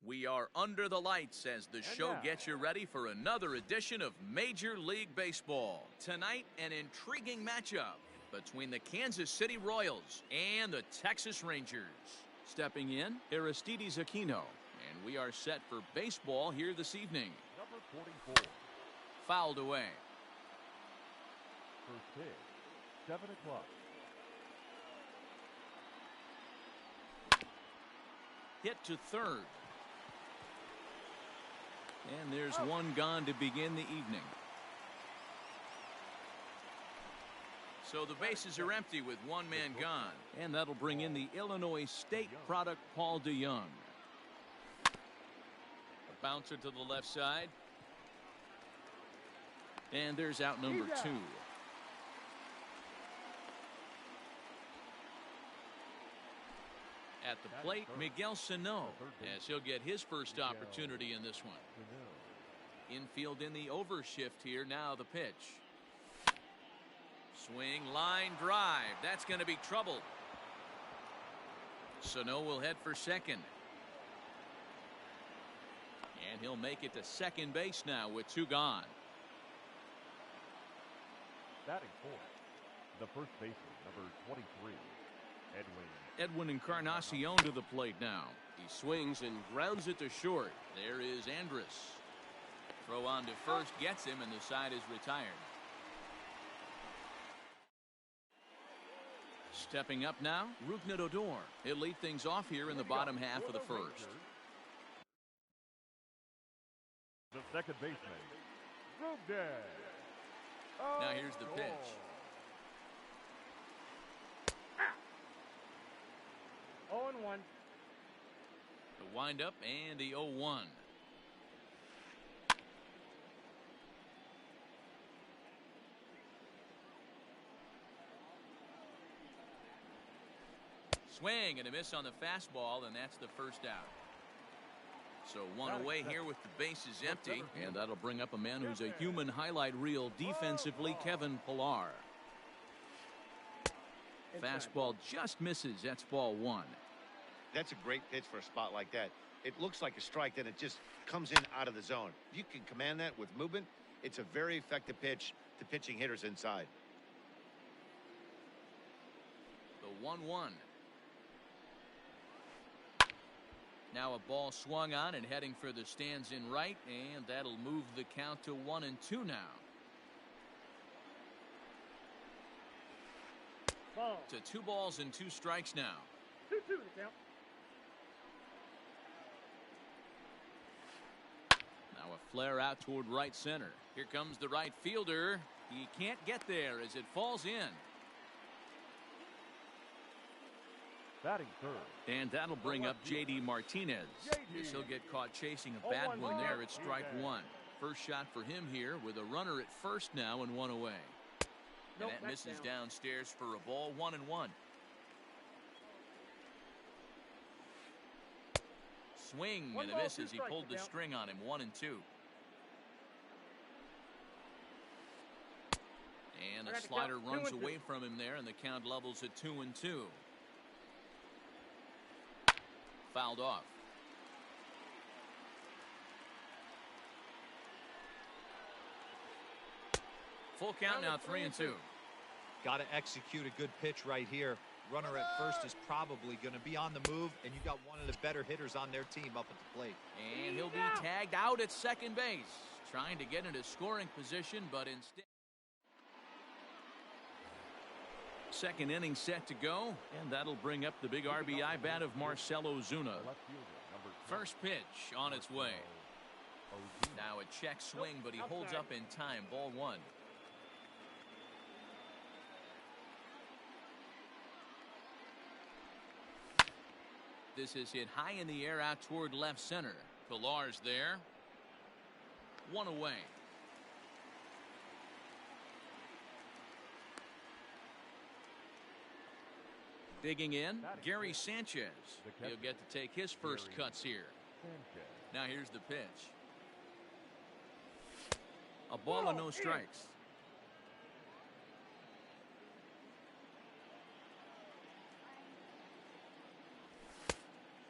We are under the lights as the show gets you ready for another edition of Major League Baseball. Tonight, an intriguing matchup between the Kansas City Royals and the Texas Rangers. Stepping in, Aristides Aquino, and we are set for baseball here this evening. Number 44. Fouled away. First pitch, 7 o'clock. Hit to third. And there's one gone to begin the evening. So the bases are empty with one man gone. And that'll bring in the Illinois State product, Paul DeYoung. A bouncer to the left side. And there's out number 2. At the plate, Miguel Sano, as he'll get his first opportunity in this one. Infield in the overshift here. Now the pitch. Swing, line drive. That's going to be trouble. Sano will head for second. And he'll make it to second base now with 2 gone. Batting fourth, the first baseman, number 23, Edwin Encarnacion to the plate now. He swings and grounds it to short. There is Andrus. Throw on to first gets him, and the side is retired. Stepping up now, Rougned Odor. He'll lead things off here in the bottom half of the first. The second baseman, Rougned. Now here's the pitch. Oh, and 1. The windup and the 0-1. Swing and a miss on the fastball, and that's the first out. So one away here with the bases empty, and that'll bring up a man who's a human highlight reel defensively, Kevin Pillar. Fastball just misses. That's ball 1. That's a great pitch for a spot like that. It looks like a strike, then it just comes in out of the zone. If you can command that with movement, it's a very effective pitch to pitching hitters inside. The 1-1. Now a ball swung on and heading for the stands in right, and that'll move the count to 1-2 now. Ball. To 2 balls and 2 strikes now. 2-2 the count. Now a flare out toward right center. Here comes the right fielder. He can't get there as it falls in. Batting third. And that'll bring up J.D. Martinez. Guess he'll get caught chasing a bad one there at strike 1. First shot for him here with a runner at first now and 1 away. And that misses downstairs for a ball. 1-1. Swing and a miss as he pulled the string on him. 1-2. And a slider runs away from him there, and the count levels at 2-2. Fouled off. Full count now, 3-2. Got to execute a good pitch right here. Runner at first is probably going to be on the move, and you got one of the better hitters on their team up at the plate. And he'll be tagged out at second base, trying to get into scoring position, but instead. Second inning set to go, and that'll bring up the big RBI bat of Marcell Ozuna. First pitch on its way. Now a check swing, but he holds up in time. Ball 1. This is hit high in the air out toward left center. Pillar's there. 1 away. Digging in, Gary Sanchez. He'll get to take his first cuts here. Now here's the pitch. A ball and no strikes.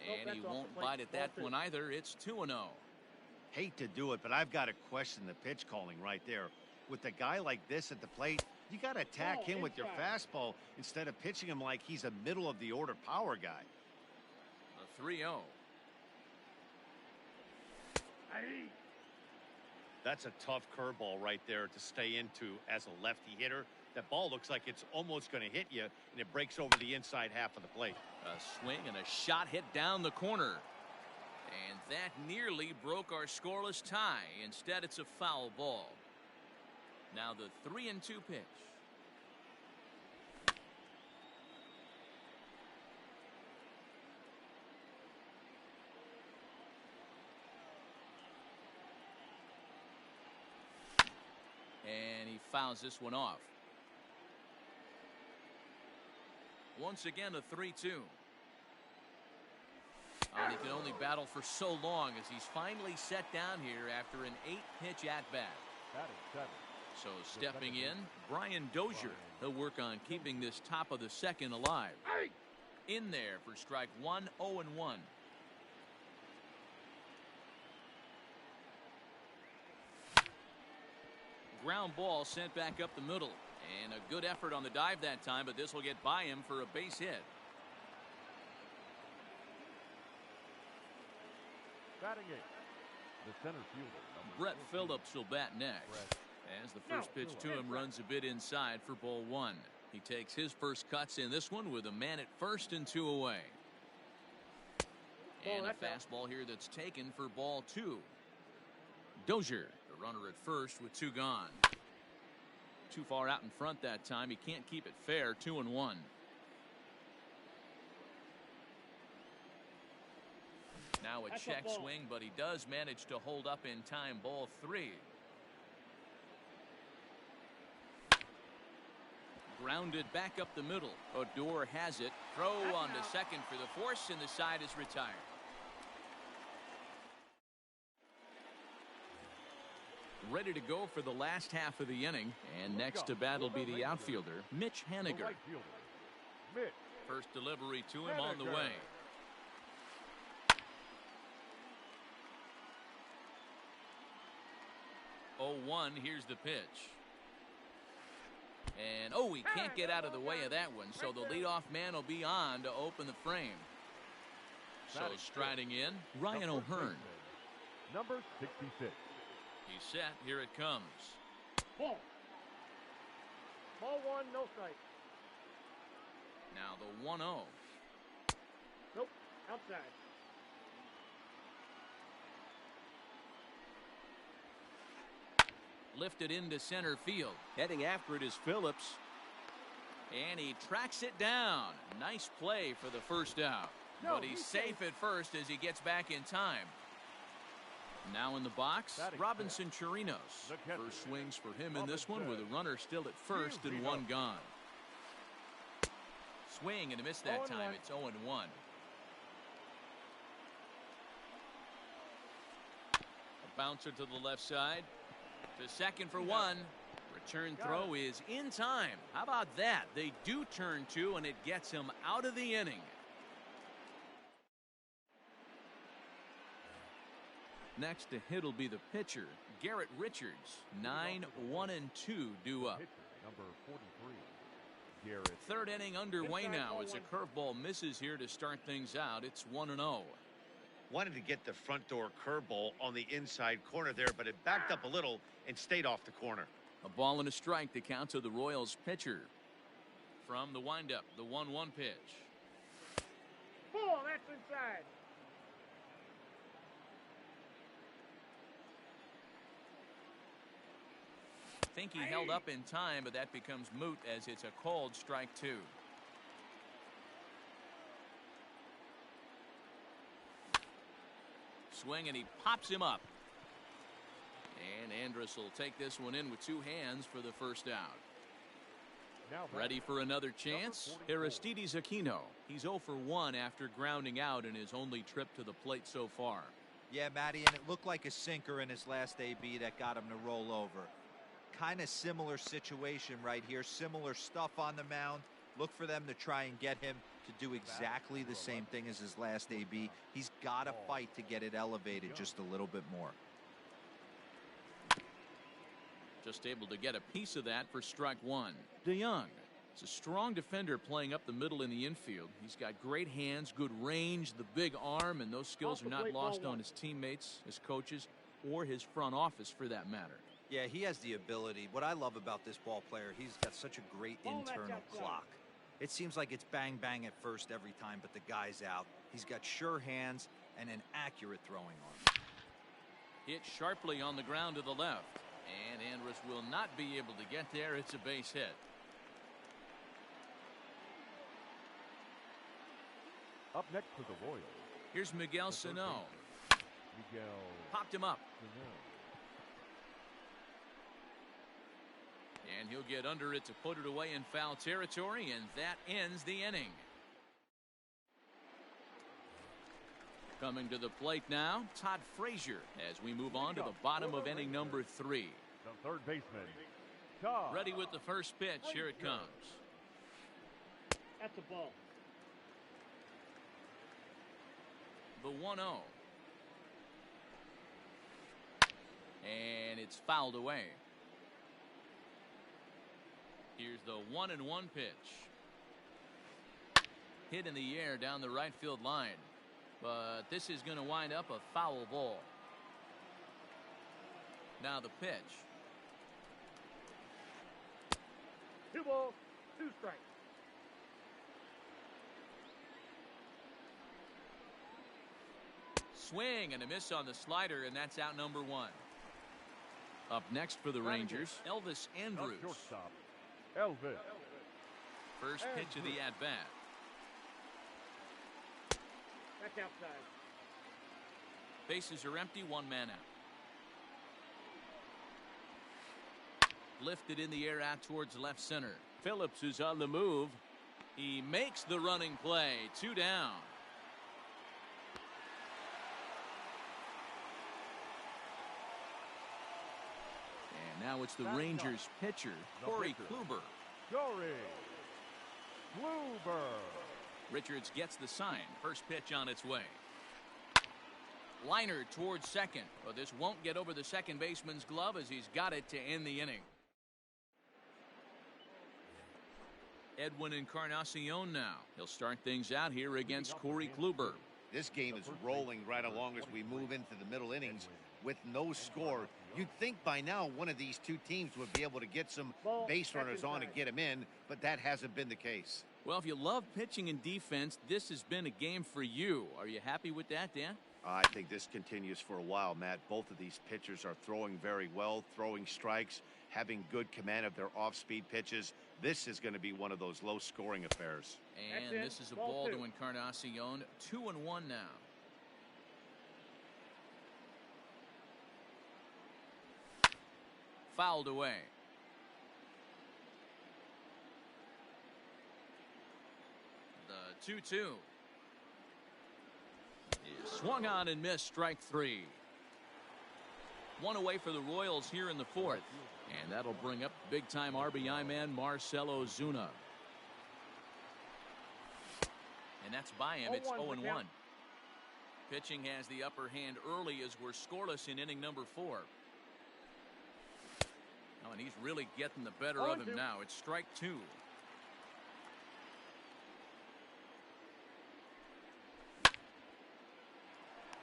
And he won't bite at that one either. It's 2-0. Hate to do it, but I've got to question the pitch calling right there. With a guy like this at the plate, you got to attack him with your fastball instead of pitching him like he's a middle-of-the-order power guy. A 3-0. That's a tough curveball right there to stay into as a lefty hitter. That ball looks like it's almost going to hit you, and it breaks over the inside half of the plate. A swing and a shot hit down the corner. And that nearly broke our scoreless tie. Instead, it's a foul ball. Now the 3-2 pitch. And he fouls this one off. Once again, a 3-2. And he can only battle for so long as he's finally set down here after an 8-pitch at-bat. So stepping in, Brian Dozier. He'll work on keeping this top of the second alive. In there for strike 1, 0-1. Ground ball sent back up the middle. And a good effort on the dive that time, but this will get by him for a base hit. Batting eighth, the center fielder, Brett Phillips will bat next. As the first pitch to him runs a bit inside for ball 1. He takes his first cuts in this one with a man at first and 2 away. And a fastball here that's taken for ball 2. Dozier, the runner at first with 2 gone. Too far out in front that time. He can't keep it fair. 2-1. Now a check swing, but he does manage to hold up in time. Ball 3. Grounded back up the middle. Odor has it. Throw on to second for the force, and the side is retired. Ready to go for the last half of the inning. And next to bat will be the outfielder, Mitch Haniger. First delivery to him on the way. 0-1. Here's the pitch. And, he can't get out of the way of that one. So the leadoff man will be on to open the frame. So striding in, Ryan O'Hearn. Number 66. He's set. Here it comes. Ball 1, no strike. Now the 1-0. Nope, outside. Lifted into center field. Heading after it is Phillips. And he tracks it down. Nice play for the first out. But he's safe at first as he gets back in time. Now in the box, Robinson Chirinos. First swings for him in this one with a runner still at first and 1 gone. Swing and a miss that time. It's 0-1. A bouncer to the left side. To second for 1. Return throw is in time. How about that? They do turn 2, and it gets him out of the inning. Next to hit will be the pitcher, Garrett Richards. 9-1-2 due up. Number 43. Garrett. Third inning underway now as a curveball misses here to start things out. It's 1-0. Wanted to get the front door curveball on the inside corner there, but it backed up a little and stayed off the corner. A ball and a strike to count to the Royals pitcher. From the windup, the 1-1 pitch. Ball, that's inside. Think he held up in time, but that becomes moot as it's a called strike 2. Swing, and he pops him up. And Andrus will take this one in with 2 hands for the first out. Ready for another chance? Aristides Aquino. He's 0 for 1 after grounding out in his only trip to the plate so far. Yeah, Matty, and it looked like a sinker in his last AB that got him to roll over. Kind of similar situation right here. Similar stuff on the mound. Look for them to try and get him, to do exactly the same thing as his last AB. He's got to fight to get it elevated just a little bit more. Just able to get a piece of that for strike one. DeYoung is a strong defender playing up the middle in the infield. He's got great hands, good range, the big arm, and those skills are not lost on his teammates, his coaches, or his front office for that matter. Yeah, he has the ability. What I love about this ball player, he's got such a great internal clock. It seems like it's bang bang at first every time, but the guy's out. He's got sure hands and an accurate throwing arm. Hit sharply on the ground to the left, and Andrus will not be able to get there. It's a base hit. Up next for the Royals. Here's Miguel Sano. Miguel Popped him up. Sano. And he'll get under it to put it away in foul territory, and that ends the inning. Coming to the plate now, Todd Frazier, as we move on to the bottom of inning number 3. The third baseman, Todd. Ready with the first pitch. Here it comes. That's a ball. The 1-0. And it's fouled away. Here's the 1-1 pitch. Hit in the air down the right field line. But this is going to wind up a foul ball. Now the pitch. 2 balls, 2 strikes. Swing and a miss on the slider, and that's out number 1. Up next for the Rangers, Elvis Andrus. Shortstop, Elvis. First pitch of the at-bat. That's outside. Bases are empty, 1 man out. Lifted in the air out towards left center. Phillips is on the move. He makes the running play. 2 down. And now it's the Rangers pitcher, Corey Kluber. Corey Kluber. Richards gets the sign. First pitch on its way. Liner towards second. But this won't get over the second baseman's glove as he's got it to end the inning. Edwin Encarnacion now. He'll start things out here against Corey Kluber. This game is rolling right along as we move into the middle innings with no score. You'd think by now one of these two teams would be able to get some base runners on and get them in, but that hasn't been the case. Well, if you love pitching and defense, this has been a game for you. Are you happy with that, Dan? I think this continues for a while, Matt. Both of these pitchers are throwing very well, throwing strikes, having good command of their off-speed pitches. This is going to be one of those low-scoring affairs. And this is a ball to Encarnacion. 2-1 now. Fouled away. The 2-2. Swung on and missed. Strike 3. 1 away for the Royals here in the 4th. And that'll bring up big-time RBI man Marcell Ozuna. And that's by him. It's 0-1. Pitching has the upper hand early as we're scoreless in inning number 4. Oh, and he's really getting the better of him now. It's strike 2.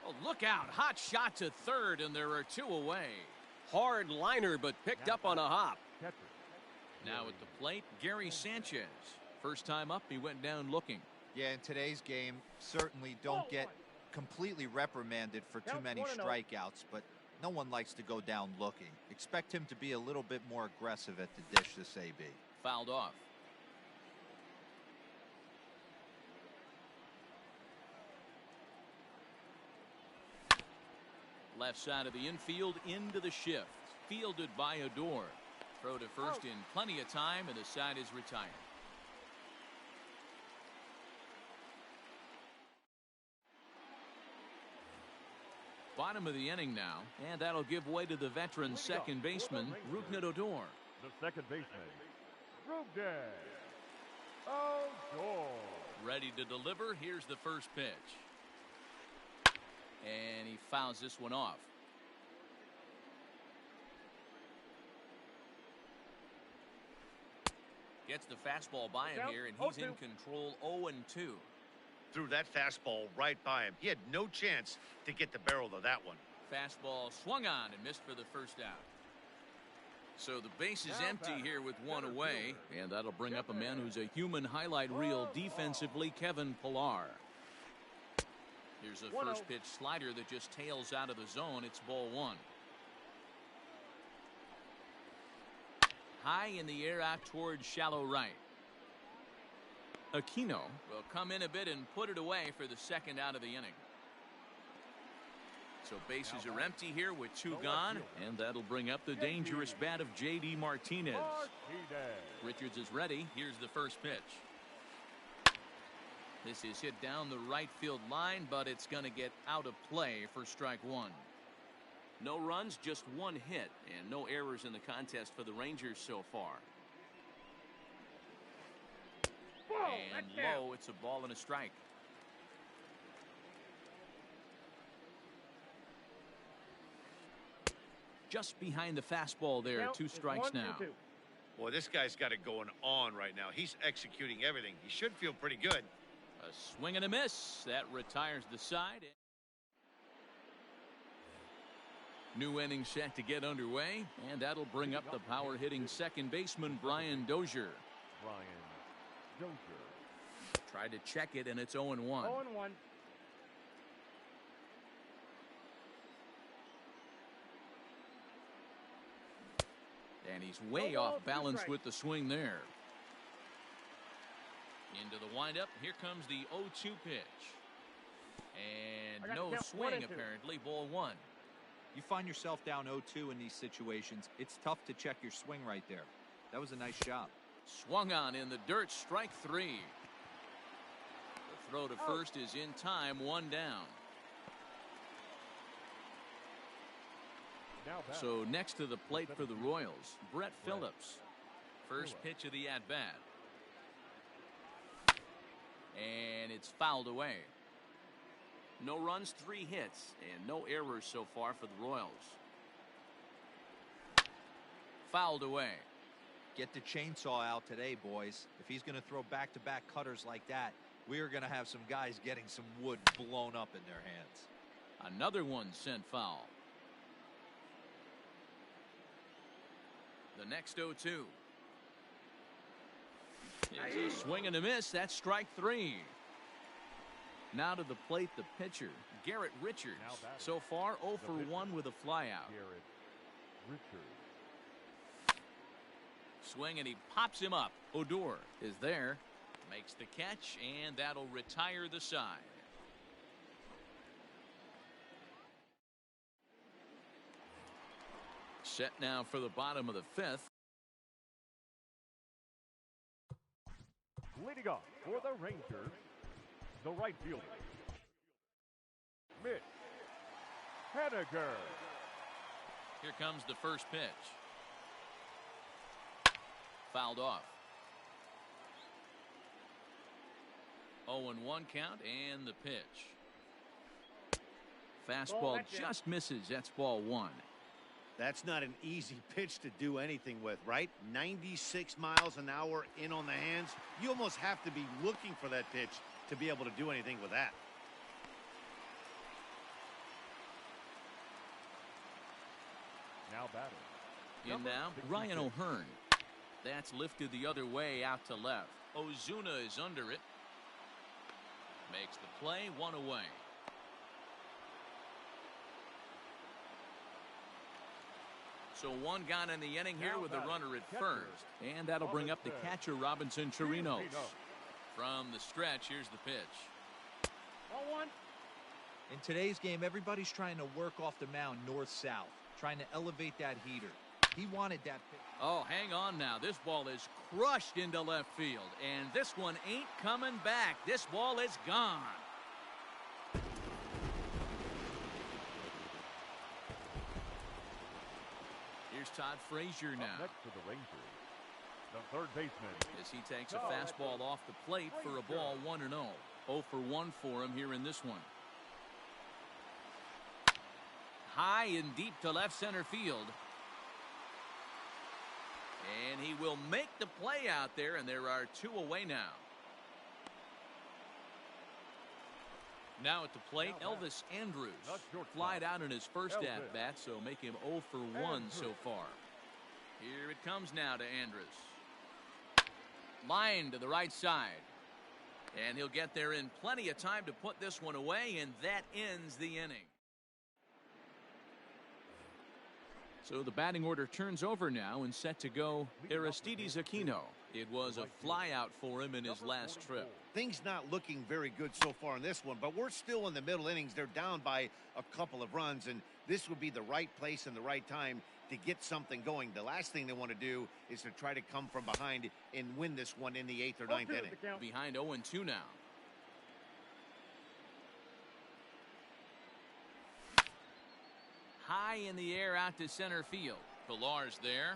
Oh, look out. Hot shot to third, and there are 2 away. Hard liner, but picked up on a hop. Now at the plate, Gary Sanchez. First time up, he went down looking. Yeah, in today's game, certainly don't get completely reprimanded for too many strikeouts, but no one likes to go down looking. Expect him to be a little bit more aggressive at the dish this AB. Fouled off. Left side of the infield into the shift. Fielded by Odor. Throw to first in plenty of time, and the side is retired. Bottom of the inning now, and that'll give way to the veteran second baseman, Rougned Odor. The second baseman, Rougned Odor. Ready to deliver. Here's the first pitch. And he fouls this one off. Gets the fastball by him here, and he's in control 0-2. Threw that fastball right by him. He had no chance to get the barrel of that one. Fastball swung on and missed for the first out. So the base is empty here with one away, and that'll bring up a man who's a human highlight reel defensively, Kevin Pillar. Here's a first pitch slider that just tails out of the zone. It's ball one. High in the air out towards shallow right. Aquino will come in a bit and put it away for the second out of the inning. So bases are empty here with two gone, and that'll bring up the dangerous bat of J.D. Martinez. Richards is ready. Here's the first pitch. This is hit down the right field line, but it's going to get out of play for strike one. No runs, just one hit, and no errors in the contest for the Rangers so far. And low, it's a ball and a strike. Just behind the fastball there, two strikes now. Boy, this guy's got it going on right now. He's executing everything. He should feel pretty good. A swing and a miss. That retires the side. New inning set to get underway, and that'll bring up the power-hitting second baseman, Brian Dozier. Tried to check it, and it's 0-1. 0-1. And he's way off balance with the swing there. Into the windup. Here comes the 0-2 pitch. And no swing, apparently. Ball one. You find yourself down 0-2 in these situations, it's tough to check your swing right there. That was a nice job. Swung on in the dirt, strike three. The throw to first is in time, one down. So next to the plate for the Royals, Brett Phillips. First pitch of the at-bat. And it's fouled away. No runs, 3 hits, and no errors so far for the Royals. Fouled away. Get the chainsaw out today, boys. If he's going to throw back-to-back cutters like that, we are going to have some guys getting some wood blown up in their hands. Another one sent foul. The next 0-2. It's a swing and a miss. That's strike three. Now to the plate, the pitcher, Garrett Richards. So far, 0 for 1 with a flyout. Swing, and he pops him up. Odor is there. Makes the catch, and that'll retire the side. Set now for the bottom of the fifth. Leading off for the Rangers, the right fielder, Mitch Haniger. Here comes the first pitch. Fouled off. 0-1 count, and the pitch. Fastball just misses. That's ball one. That's not an easy pitch to do anything with, right? 96 miles an hour in on the hands. You almost have to be looking for that pitch to be able to do anything with that. Now batting. In now, Ryan O'Hearn. That's lifted the other way out to left. Ozuna is under it. Makes the play, one away. So one gone in the inning here with a runner at first. And that'll bring up the catcher, Robinson Chirinos. From the stretch, here's the pitch. 0-1. In today's game, everybody's trying to work off the mound north-south, trying to elevate that heater. He wanted that pitch. Oh, hang on now. This ball is crushed into left field. And this one ain't coming back. This ball is gone. Here's Todd Frazier now. Next to the Rangers, the third baseman. As he takes a fastball off the plate for a ball 1-0. 0 for 1 for him here in this one. High and deep to left center field. And he will make the play out there, and there are 2 away now. Now at the plate, Elvis Andrus. Flied out in his first at-bat, so make him 0 for 1 so far. Here it comes now to Andrus. Line to the right side. And he'll get there in plenty of time to put this one away, and that ends the inning. So the batting order turns over now and set to go Aristides Aquino. It was a flyout for him in his last trip. Things not looking very good so far in this one, but we're still in the middle innings. They're down by a couple of runs, and this would be the right place and the right time to get something going. The last thing they want to do is to try to come from behind and win this one in the 8th or 9th inning. Behind 0-2 now. High in the air out to center field. Pilar's there.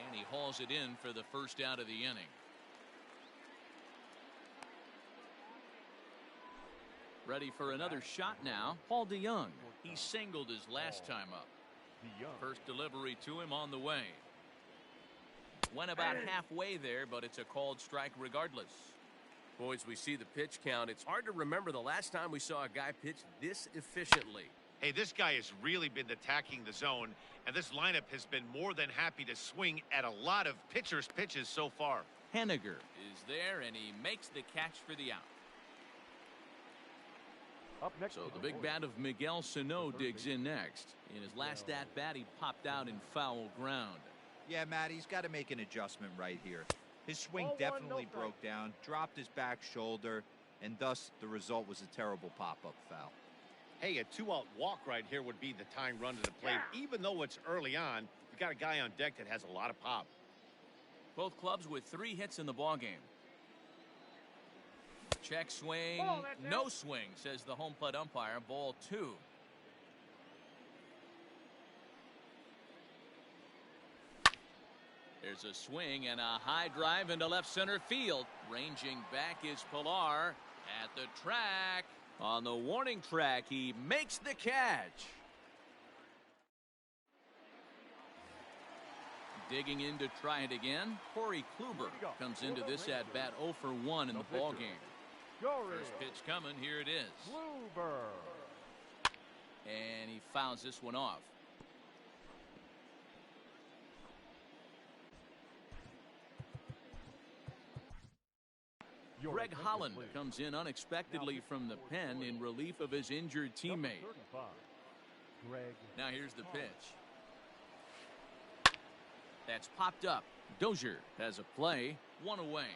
And he hauls it in for the first out of the inning. Ready for another shot now. Paul DeYoung. He singled his last time up. First delivery to him on the way. Went about halfway there, but it's a called strike regardless. Boys, we see the pitch count. It's hard to remember the last time we saw a guy pitch this efficiently. Hey, this guy has really been attacking the zone, and this lineup has been more than happy to swing at a lot of pitchers' pitches so far. Henniger is there, and he makes the catch for the out. So the big bat of Miguel Sano digs in next. In his last at-bat, he popped out in foul ground. Yeah, Matt, he's got to make an adjustment right here. His swing definitely broke down, dropped his back shoulder, and thus the result was a terrible pop-up foul. Hey, a 2-out walk right here would be the tying run to the plate. Even though it's early on, you got a guy on deck that has a lot of pop. Both clubs with 3 hits in the ballgame. Check swing, no swing, says the home plate umpire. Ball 2. There's a swing and a high drive into left center field. Ranging back is Pilar at the track. On the warning track, he makes the catch. Digging in to try it again. Corey Kluber comes into this at-bat 0 for 1 in the ballgame. First pitch coming. Here it is. And he fouls this one off. Greg Holland comes in unexpectedly from the pen in relief of his injured teammate. Now here's the pitch. That's popped up. Dozier has a play. 1 away.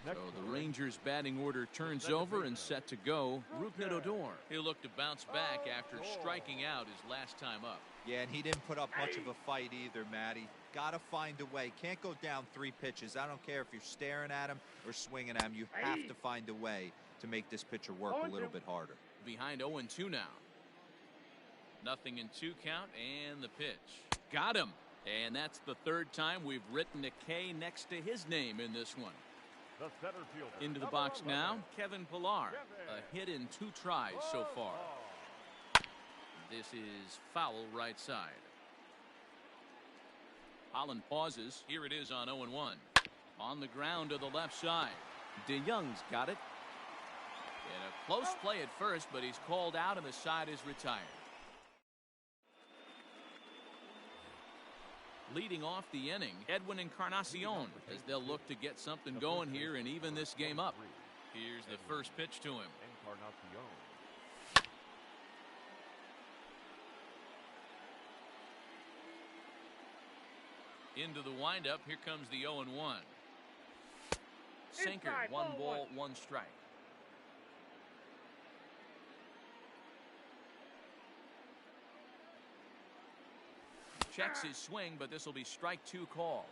So the Rangers batting order turns over and set to go. Rougned Odor. He'll look to bounce back after striking out his last time up. Yeah, and he didn't put up much of a fight either, Matty. Got to find a way. Can't go down 3 pitches. I don't care if you're staring at him or swinging at him. You have to find a way to make this pitcher work a little bit harder. Behind 0-2 now. 0-2 count and the pitch. Got him. And that's the 3rd time we've written a K next to his name in this one. Into the box now, Kevin Pilar. A hit in 2 tries so far. This is foul right side. Holland pauses. Here it is on 0-1. On the ground to the left side. DeYoung's got it. In a close play at first, but he's called out and the side is retired. Leading off the inning, Edwin Encarnacion, as they'll look to get something going here and even this game up. Here's the first pitch to him. Into the windup, here comes the 0-1. Sinker, 1 ball, 1 strike. Checks his swing, but this will be strike 2 call.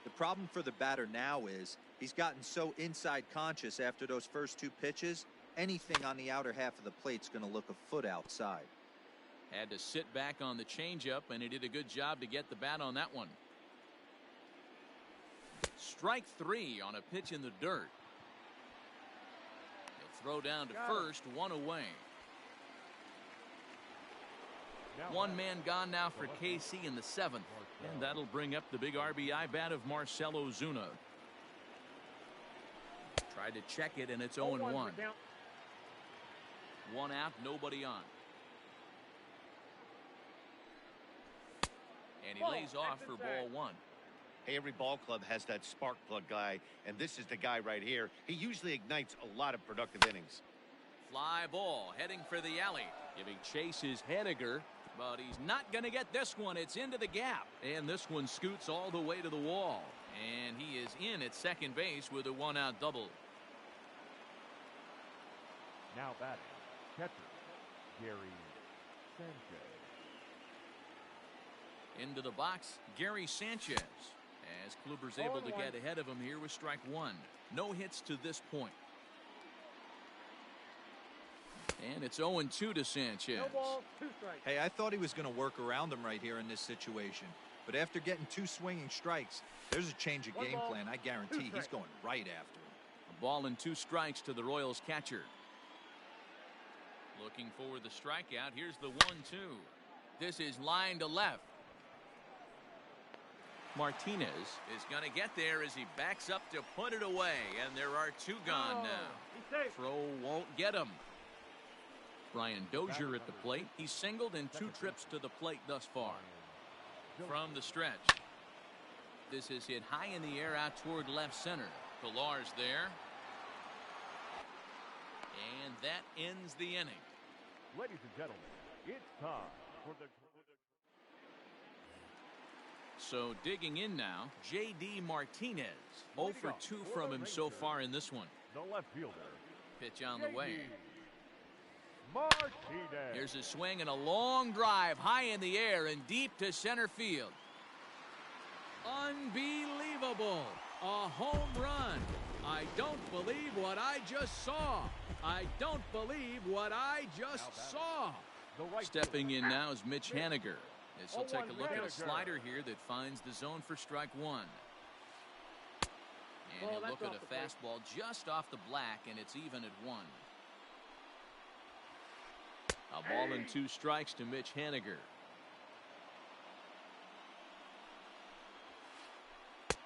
The problem for the batter now is he's gotten so inside conscious after those first 2 pitches Anything on the outer half of the plate's going to look a foot outside. Had to sit back on the changeup, and he did a good job to get the bat on that one. Strike 3 on a pitch in the dirt. He'll throw down to first, one away. One man gone now for KC in the 7th, and that'll bring up the big RBI bat of Marcell Ozuna. Tried to check it, and it's 0-1. One out, nobody on. And he lays off for ball 1. Hey, every ball club has that spark plug guy, and this is the guy right here. He usually ignites a lot of productive innings. Fly ball heading for the alley. Giving chase is Henniger, but he's not going to get this one. It's into the gap, and this one scoots all the way to the wall. And he is in at second base with a one-out double. Now batting, catcher, Gary Sanchez. Into the box, Gary Sanchez. As Kluber's able to get ahead of him here with strike 1. No hits to this point. And it's 0-2 to Sanchez. No ball, 2 strikes. Hey, I thought he was going to work around him right here in this situation. But after getting 2 swinging strikes, there's a change of game plan. I guarantee he's going right after him. A ball and 2 strikes to the Royals catcher. Looking for the strikeout. Here's the 1-2. This is line to left. Martinez is going to get there as he backs up to put it away, and there are 2 gone now. Throw won't get him. Brian Dozier at the plate. He's singled in 2 trips to the plate thus far. From the stretch. This is hit high in the air out toward left center. Pilar's there. And that ends the inning. Ladies and gentlemen, it's time for the... So digging in now, J.D. Martinez. 0 for 2 from him so far in this one. The left fielder. Pitch on the way. Martinez. Here's a swing and a long drive high in the air and deep to center field. Unbelievable. A home run. I don't believe what I just saw. I don't believe what I just saw. Stepping in now is Mitch Haniger. As he'll take a look at a slider here that finds the zone for strike 1. And he'll look at a fastball just off the black, and it's even at 1. A ball and 2 strikes to Mitch Haniger.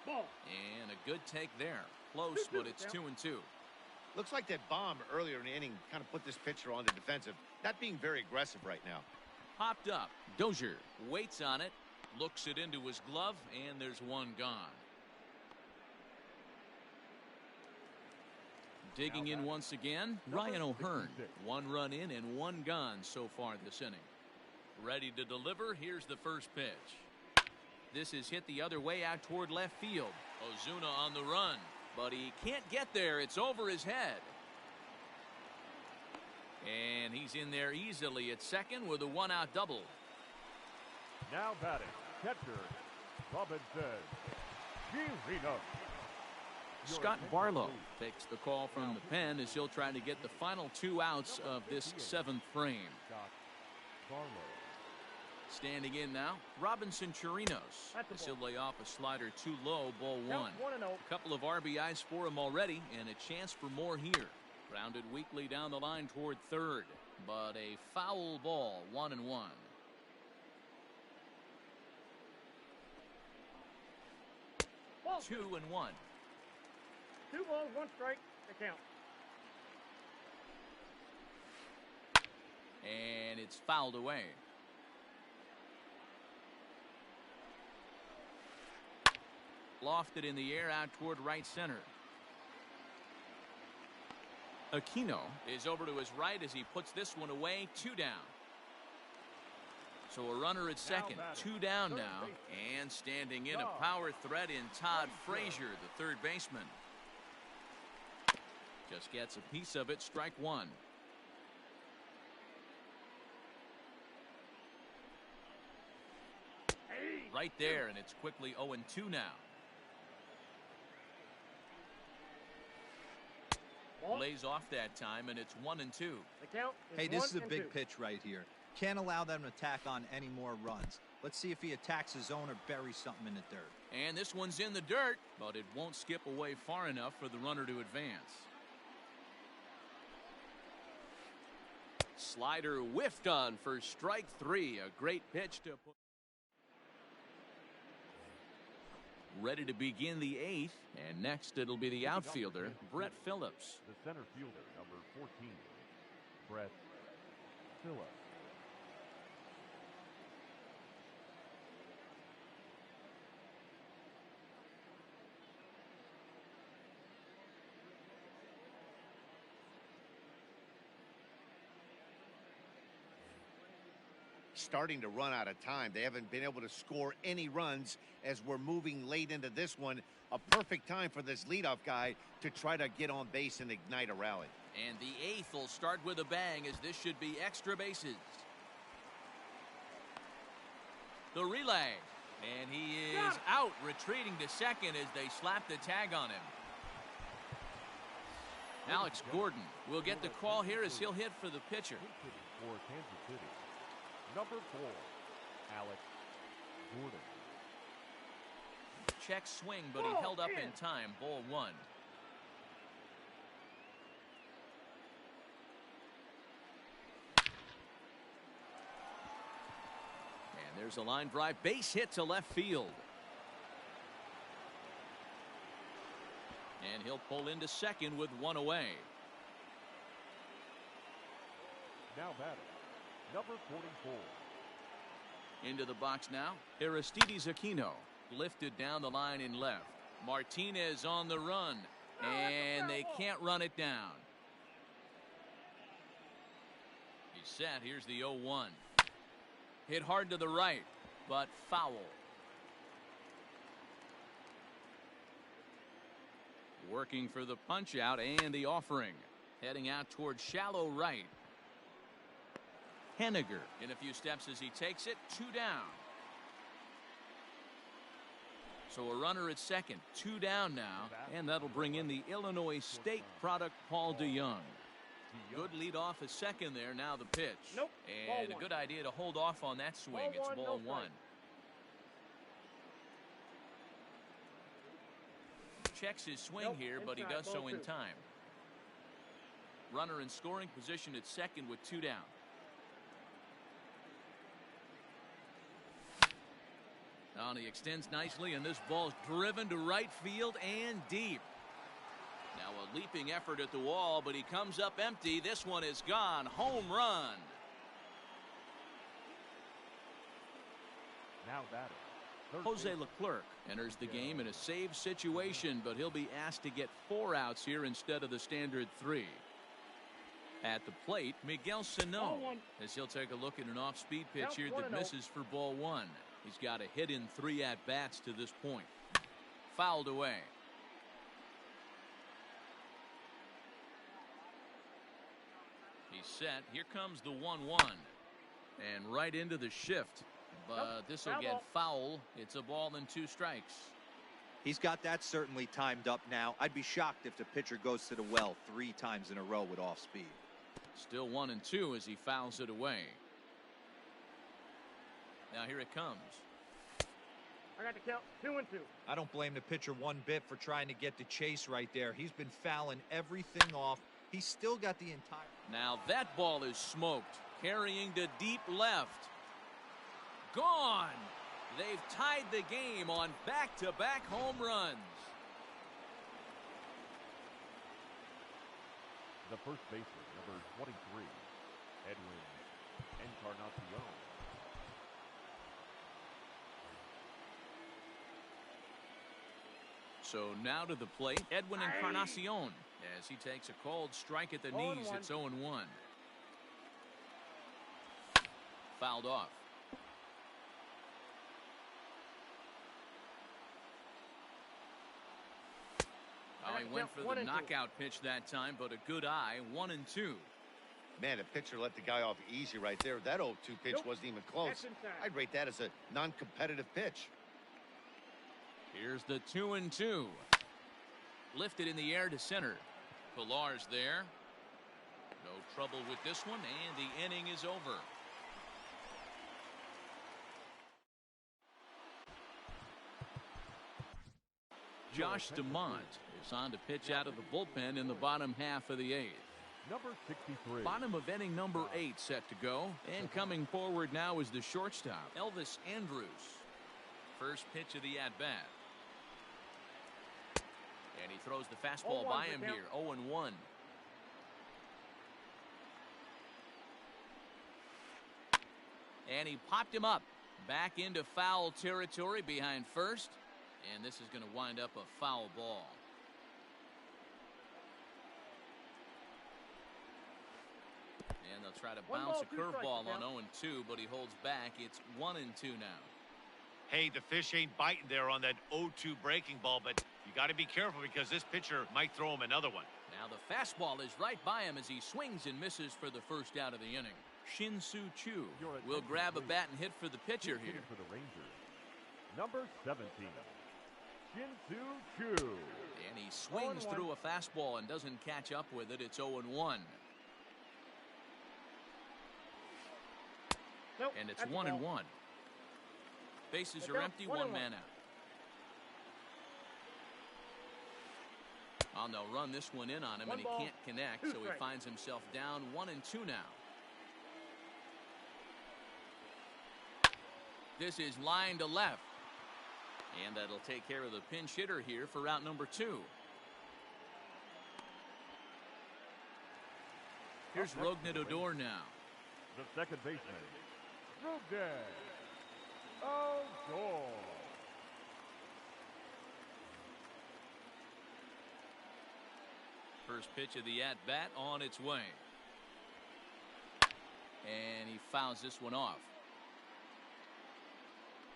And a good take there. Close, but it's 2-2. Looks like that bomb earlier in the inning kind of put this pitcher on the defensive. Not being very aggressive right now. Popped up. Dozier waits on it, looks it into his glove, and there's 1 gone. Digging in once again, Ryan O'Hearn. 1 run in and 1 gone so far this inning. Ready to deliver. Here's the first pitch. This is hit the other way out toward left field. Ozuna on the run, but he can't get there. It's over his head. And he's in there easily at second with a 1-out double. Now batting, catcher, Robinson Chirino. Scott Barlow takes the call from the pen as he'll try to get the final 2 outs of this 7th frame. Standing in now, Robinson Chirinos as he'll lay off a slider too low, ball 1. A couple of RBIs for him already, and a chance for more here. Grounded weakly down the line toward third, but a foul ball, 1-1. 2-1. 2 balls, 1 strike, the count. And it's fouled away. Lofted in the air out toward right center. Aquino is over to his right as he puts this one away. 2 down. So a runner at second. 2 down now. And standing in a power threat in Todd Frazier, the third baseman. Just gets a piece of it. Strike 1. Right there, and it's quickly 0-2 now. lays off that time, and it's 1-2. The count is Hey, this is a 1-2. big pitch right here. Can't allow them to tack on any more runs. Let's see if he attacks his zone or buries something in the dirt. And this one's in the dirt, but it won't skip away far enough for the runner to advance. Slider whiffed on for strike 3. A great pitch to put. Ready to begin the 8th, and next it'll be the outfielder, Brett Phillips. The center fielder, number 14, Brett Phillips. Starting to run out of time. They haven't been able to score any runs as we're moving late into this one. A perfect time for this leadoff guy to try to get on base and ignite a rally. And the 8th will start with a bang, as this should be extra bases. The relay. And he is out, retreating to second as they slap the tag on him. Alex Gordon will get the call here as he'll hit for the pitcher. For Kansas City, number 4, Alex Gordon. Check swing, but he held up in time. Ball 1. And there's a line drive, base hit to left field. And he'll pull into second with 1 away. Now batting, number 44. Into the box now, Aristides Aquino. Lifted down the line in left. Martinez on the run, and they can't run it down. He's set. Here's the 0-1. Hit hard to the right, but foul. Working for the punch out and the offering. Heading out towards shallow right. Henniger in a few steps as he takes it. 2 down. So a runner at second, 2 down now, and that'll bring in the Illinois State product, Paul DeYoung. Good lead off at second there. Now the pitch. Nope. And a good idea to hold off on that swing. It's ball 1. Checks his swing here, but he does so in time. Runner in scoring position at second with 2 down. Now he extends nicely, and this ball's driven to right field and deep. Now a leaping effort at the wall, but he comes up empty. This one is gone. Home run. Now batting, Jose Leclerc enters the game in a save situation, but he'll be asked to get 4 outs here instead of the standard 3. At the plate, Miguel Sano, as he'll take a look at an off-speed pitch here that misses for ball 1. He's got a hit in 3 at-bats to this point. Fouled away. He's set. Here comes the 1-1. And right into the shift. But this will get foul. It's a ball and 2 strikes. He's got that certainly timed up now. I'd be shocked if the pitcher goes to the well 3 times in a row with off speed. Still 1-2 as he fouls it away. Now here it comes. I got the count 2-2. I don't blame the pitcher one bit for trying to get the chase right there. He's been fouling everything off. He's still got the entire. Now that ball is smoked, carrying to deep left. Gone. They've tied the game on back-to-back home runs. The first baseman, number 23, Edwin Encarnacion. So now to the plate, Edwin Encarnacion, as he takes a cold strike at the knees. It's 0-1. Fouled off. Well, he went for the knockout pitch that time, but a good eye. 1-2. Man, the pitcher let the guy off easy right there. That 0-2 pitch wasn't even close. I'd rate that as a non-competitive pitch. Here's the 2-2. Lifted in the air to center. Pilar's there. No trouble with this one, and the inning is over. Josh DeMont is on to pitch out of the bullpen in the bottom half of the 8th. Number 63. Bottom of inning number 8 set to go. And coming forward now is the shortstop, Elvis Andrus. First pitch of the at-bat. And he throws the fastball by him here, 0-1. And he popped him up back into foul territory behind first. And this is going to wind up a foul ball. And they'll try to bounce a curveball on 0-2, but he holds back. It's 1-2 now. Hey, the fish ain't biting there on that 0-2 breaking ball, but you got to be careful because this pitcher might throw him another one. Now the fastball is right by him as he swings and misses for the first out of the inning. Shin-Soo Choo will grab a bat and hit for the pitcher here. For the Rangers, number 17, Shin-Soo Choo. And he swings through a fastball and doesn't catch up with it. It's 0-1. Nope, and it's 1-1. Bases are empty, one man out. Oh, they'll run this one in on him, and he can't connect, so he finds himself down 1-2 now. This is line to left. And that'll take care of the pinch hitter here for route number 2. Here's Rougned Odor now. The second baseman, Rougned Odor. First pitch of the at-bat on its way. And he fouls this one off.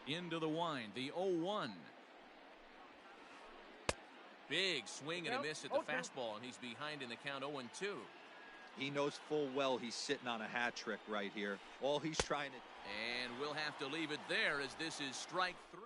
Into the wind, the 0-1. Big swing and a miss at the fastball, and he's behind in the count 0-2. He knows full well he's sitting on a hat trick right here. All he's trying to... And we'll have to leave it there as this is strike 3.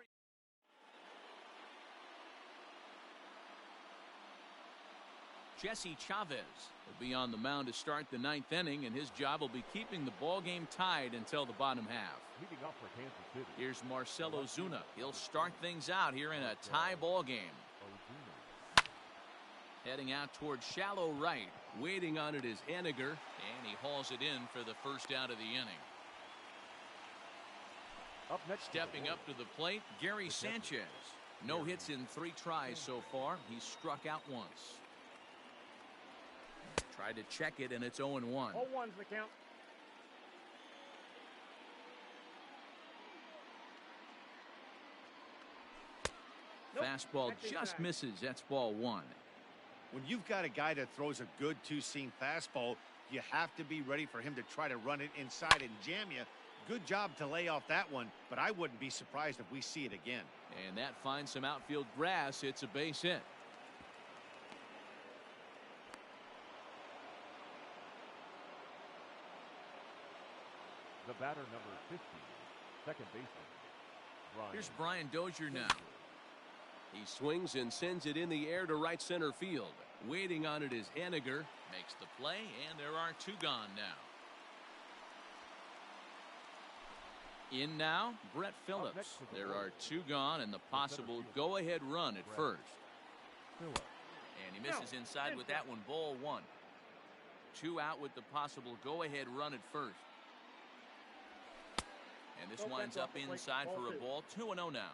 Jesse Chavez will be on the mound to start the 9th inning, and his job will be keeping the ball game tied until the bottom half. Leading off for Kansas City, here's Marcell Ozuna. He'll start things out here in a tie ball game. Heading out towards shallow right. Waiting on it is Henniger, and he hauls it in for the first out of the inning. Up next, stepping up to the plate, Gary Sanchez. No hits in 3 tries so far. He's struck out once. Tried to check it, and it's 0-1. 0-1's the count. Fastball just misses. That's ball 1. When you've got a guy that throws a good two-seam fastball, you have to be ready for him to try to run it inside and jam you. Good job to lay off that one, but I wouldn't be surprised if we see it again. And that finds some outfield grass. It's a base hit. The batter, number 50, second baseman, Brian. Here's Brian Dozier now. He swings and sends it in the air to right center field. Waiting on it is Henniger. Makes the play, and there are 2 gone now. In now, Brett Phillips. There are 2 gone, and the possible go-ahead run at first. And he misses inside with that one, ball 1. 2 out with the possible go-ahead run at first. And this winds up inside for a ball, 2-0 now.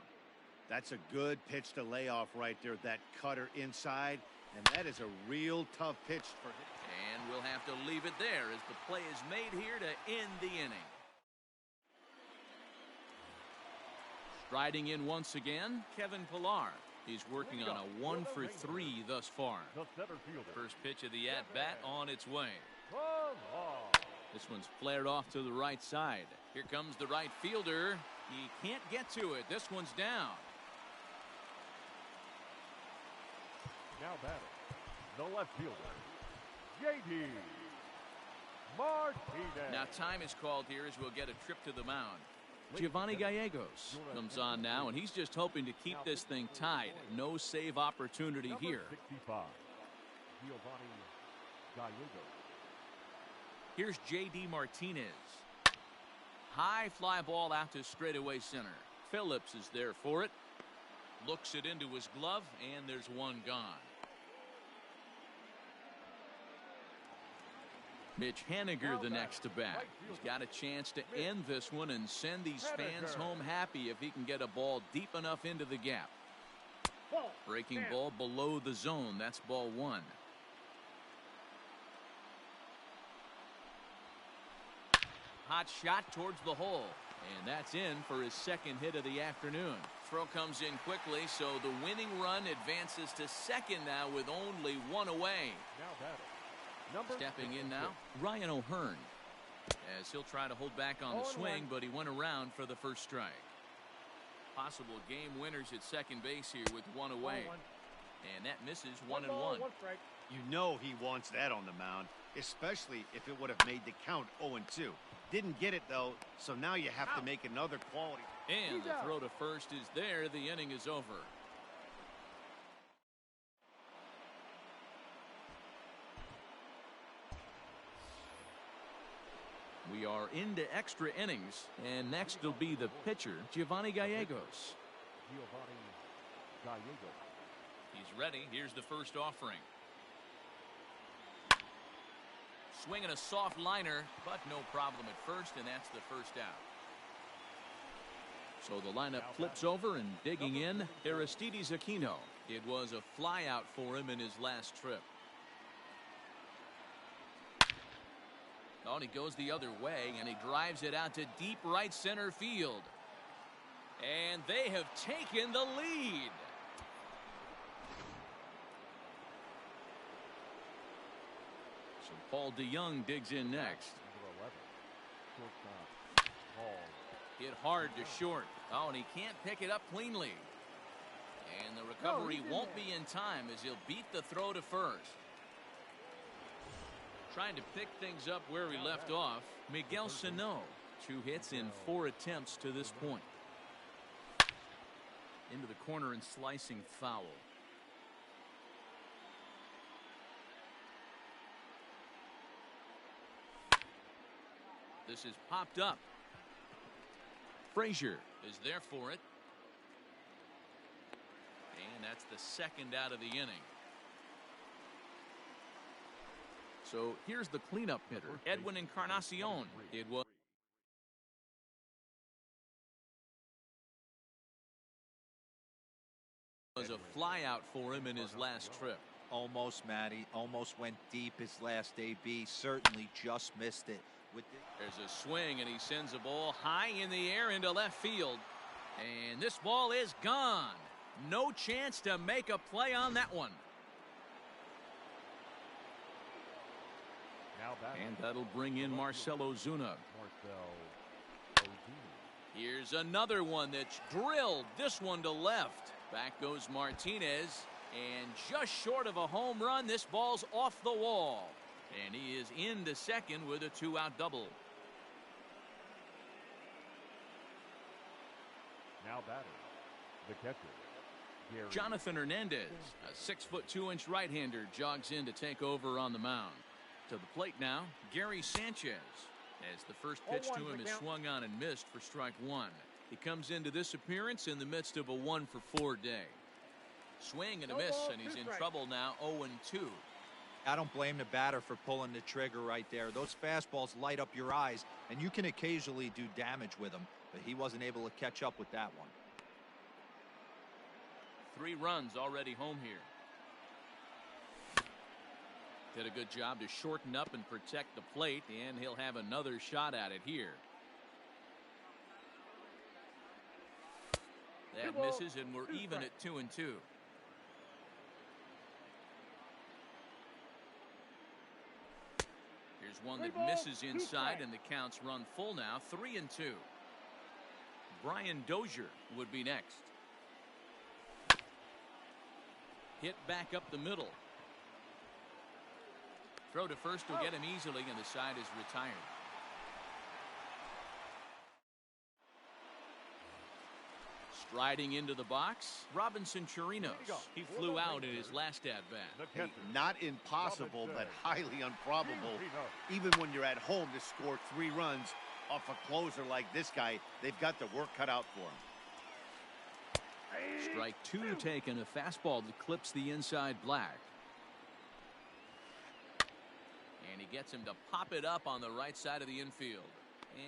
That's a good pitch to lay off right there, that cutter inside, and that is a real tough pitch for him. And we'll have to leave it there as the play is made here to end the inning. Striding in once again, Kevin Pilar. He's working on a 1 for 3 thus far. First pitch of the at-bat on its way. This one's flared off to the right side. Here comes the right fielder. He can't get to it. This one's down. Now batting, the left fielder, J.D. Martinez. Now time is called here as we'll get a trip to the mound. Giovanni Gallegos comes on now, and he's just hoping to keep this thing tied. No save opportunity here. 65, Giovanni Gallegos. Here's J.D. Martinez. High fly ball out to straightaway center. Phillips is there for it. Looks it into his glove, and there's one gone. Mitch Haniger the next to bat. He's got a chance to end this one and send these fans home happy if he can get a ball deep enough into the gap. Breaking ball below the zone. That's ball one. Hot shot towards the hole. And that's in for his second hit of the afternoon. Throw comes in quickly, so the winning run advances to second now with only one away. Stepping in now, Ryan O'Hearn. As he'll try to hold back on the swing, but he went around for the first strike. Possible game winners at second base here with one away. And that misses 1-1. You know he wants that on the mound, especially if it would have made the count 0-2. Didn't get it, though, so now you have to make another quality. And the throw to first is there. The inning is over. We are into extra innings, and next will be the pitcher, Giovanni Gallegos. He's ready. Here's the first offering. Swinging a soft liner, but no problem at first, and that's the first out. So the lineup flips over, and digging in, Aristides Aquino. It was a fly out for him in his last trip. Oh, and he goes the other way, and he drives it out to deep right center field. And they have taken the lead. So Paul DeYoung digs in next. Hit hard to short. Oh, and he can't pick it up cleanly. And the recovery won't be in time as he'll beat the throw to first. Trying to pick things up where he left off, Miguel Sano. 2 hits in 4 attempts to this point. Into the corner and slicing foul. This is popped up. Frazier is there for it. And that's the second out of the inning. So here's the cleanup hitter, Edwin Encarnacion. It was a fly out for him in his last trip. Almost, Matty. Almost went deep his last AB. Certainly just missed it. There's a swing, and he sends a ball high in the air into left field. And this ball is gone. No chance to make a play on that one. And that'll bring in Marcell Ozuna. Here's another one that's drilled. This one to left. Back goes Martinez. And just short of a home run, this ball's off the wall. And he is into second with a 2-out double. Now batter, the catcher, Gary. Jonathan Hernandez, a 6'2" right-hander, jogs in to take over on the mound. To the plate now, Gary Sanchez. As the first pitch to him is swung on and missed for strike one. He comes into this appearance in the midst of a 1-for-4 day. Swing and a miss, and he's in trouble now, 0-2. I don't blame the batter for pulling the trigger right there. Those fastballs light up your eyes, and you can occasionally do damage with them, but he wasn't able to catch up with that one. 3 runs already home here. Did a good job to shorten up and protect the plate, and he'll have another shot at it here. That misses, and we're even at 2-2. Here's one that misses inside, and the count's run full now, 3-2. Brian Dozier would be next. Hit back up the middle. Throw to first will get him easily, and the side is retired. Riding into the box, Robinson Chirinos. He flew out in his last at-bat. Hey, not impossible, but highly improbable. Even when you're at home to score 3 runs off a closer like this guy, they've got the work cut out for him. Strike 2 taken, a fastball that clips the inside black. And he gets him to pop it up on the right side of the infield.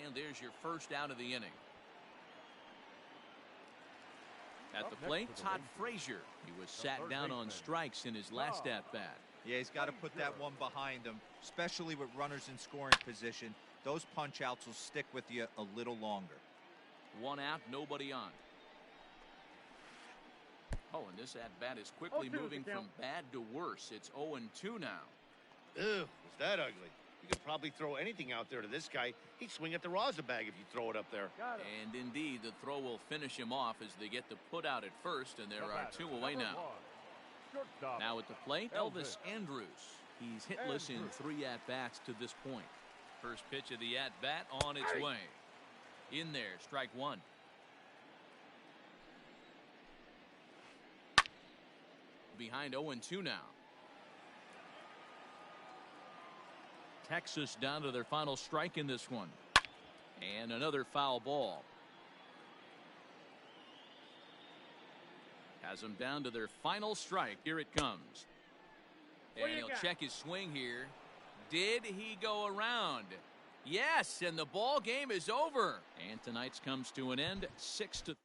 And there's your first out of the inning. At the plate, Todd Frazier. He was sat down on strikes in his last at-bat. Yeah, he's got to put that one behind him, especially with runners in scoring position. Those punch-outs will stick with you a little longer. 1 out, nobody on. Oh, and this at-bat is quickly moving from bad to worse. It's 0-2 now. Ew, was that ugly? You could probably throw anything out there to this guy. He'd swing at the rosin bag if you throw it up there. And indeed, the throw will finish him off as they get the put out at first, and there are 2 away now. Now at the plate, Elvis Andrus. He's hitless in 3 at-bats to this point. First pitch of the at-bat on its way. In there, strike 1. Behind 0-2 now. Texas down to their final strike in this one. And another foul ball. Has them down to their final strike. Here it comes. And he'll check his swing here. Did he go around? Yes, and the ball game is over. And tonight's comes to an end 6-3.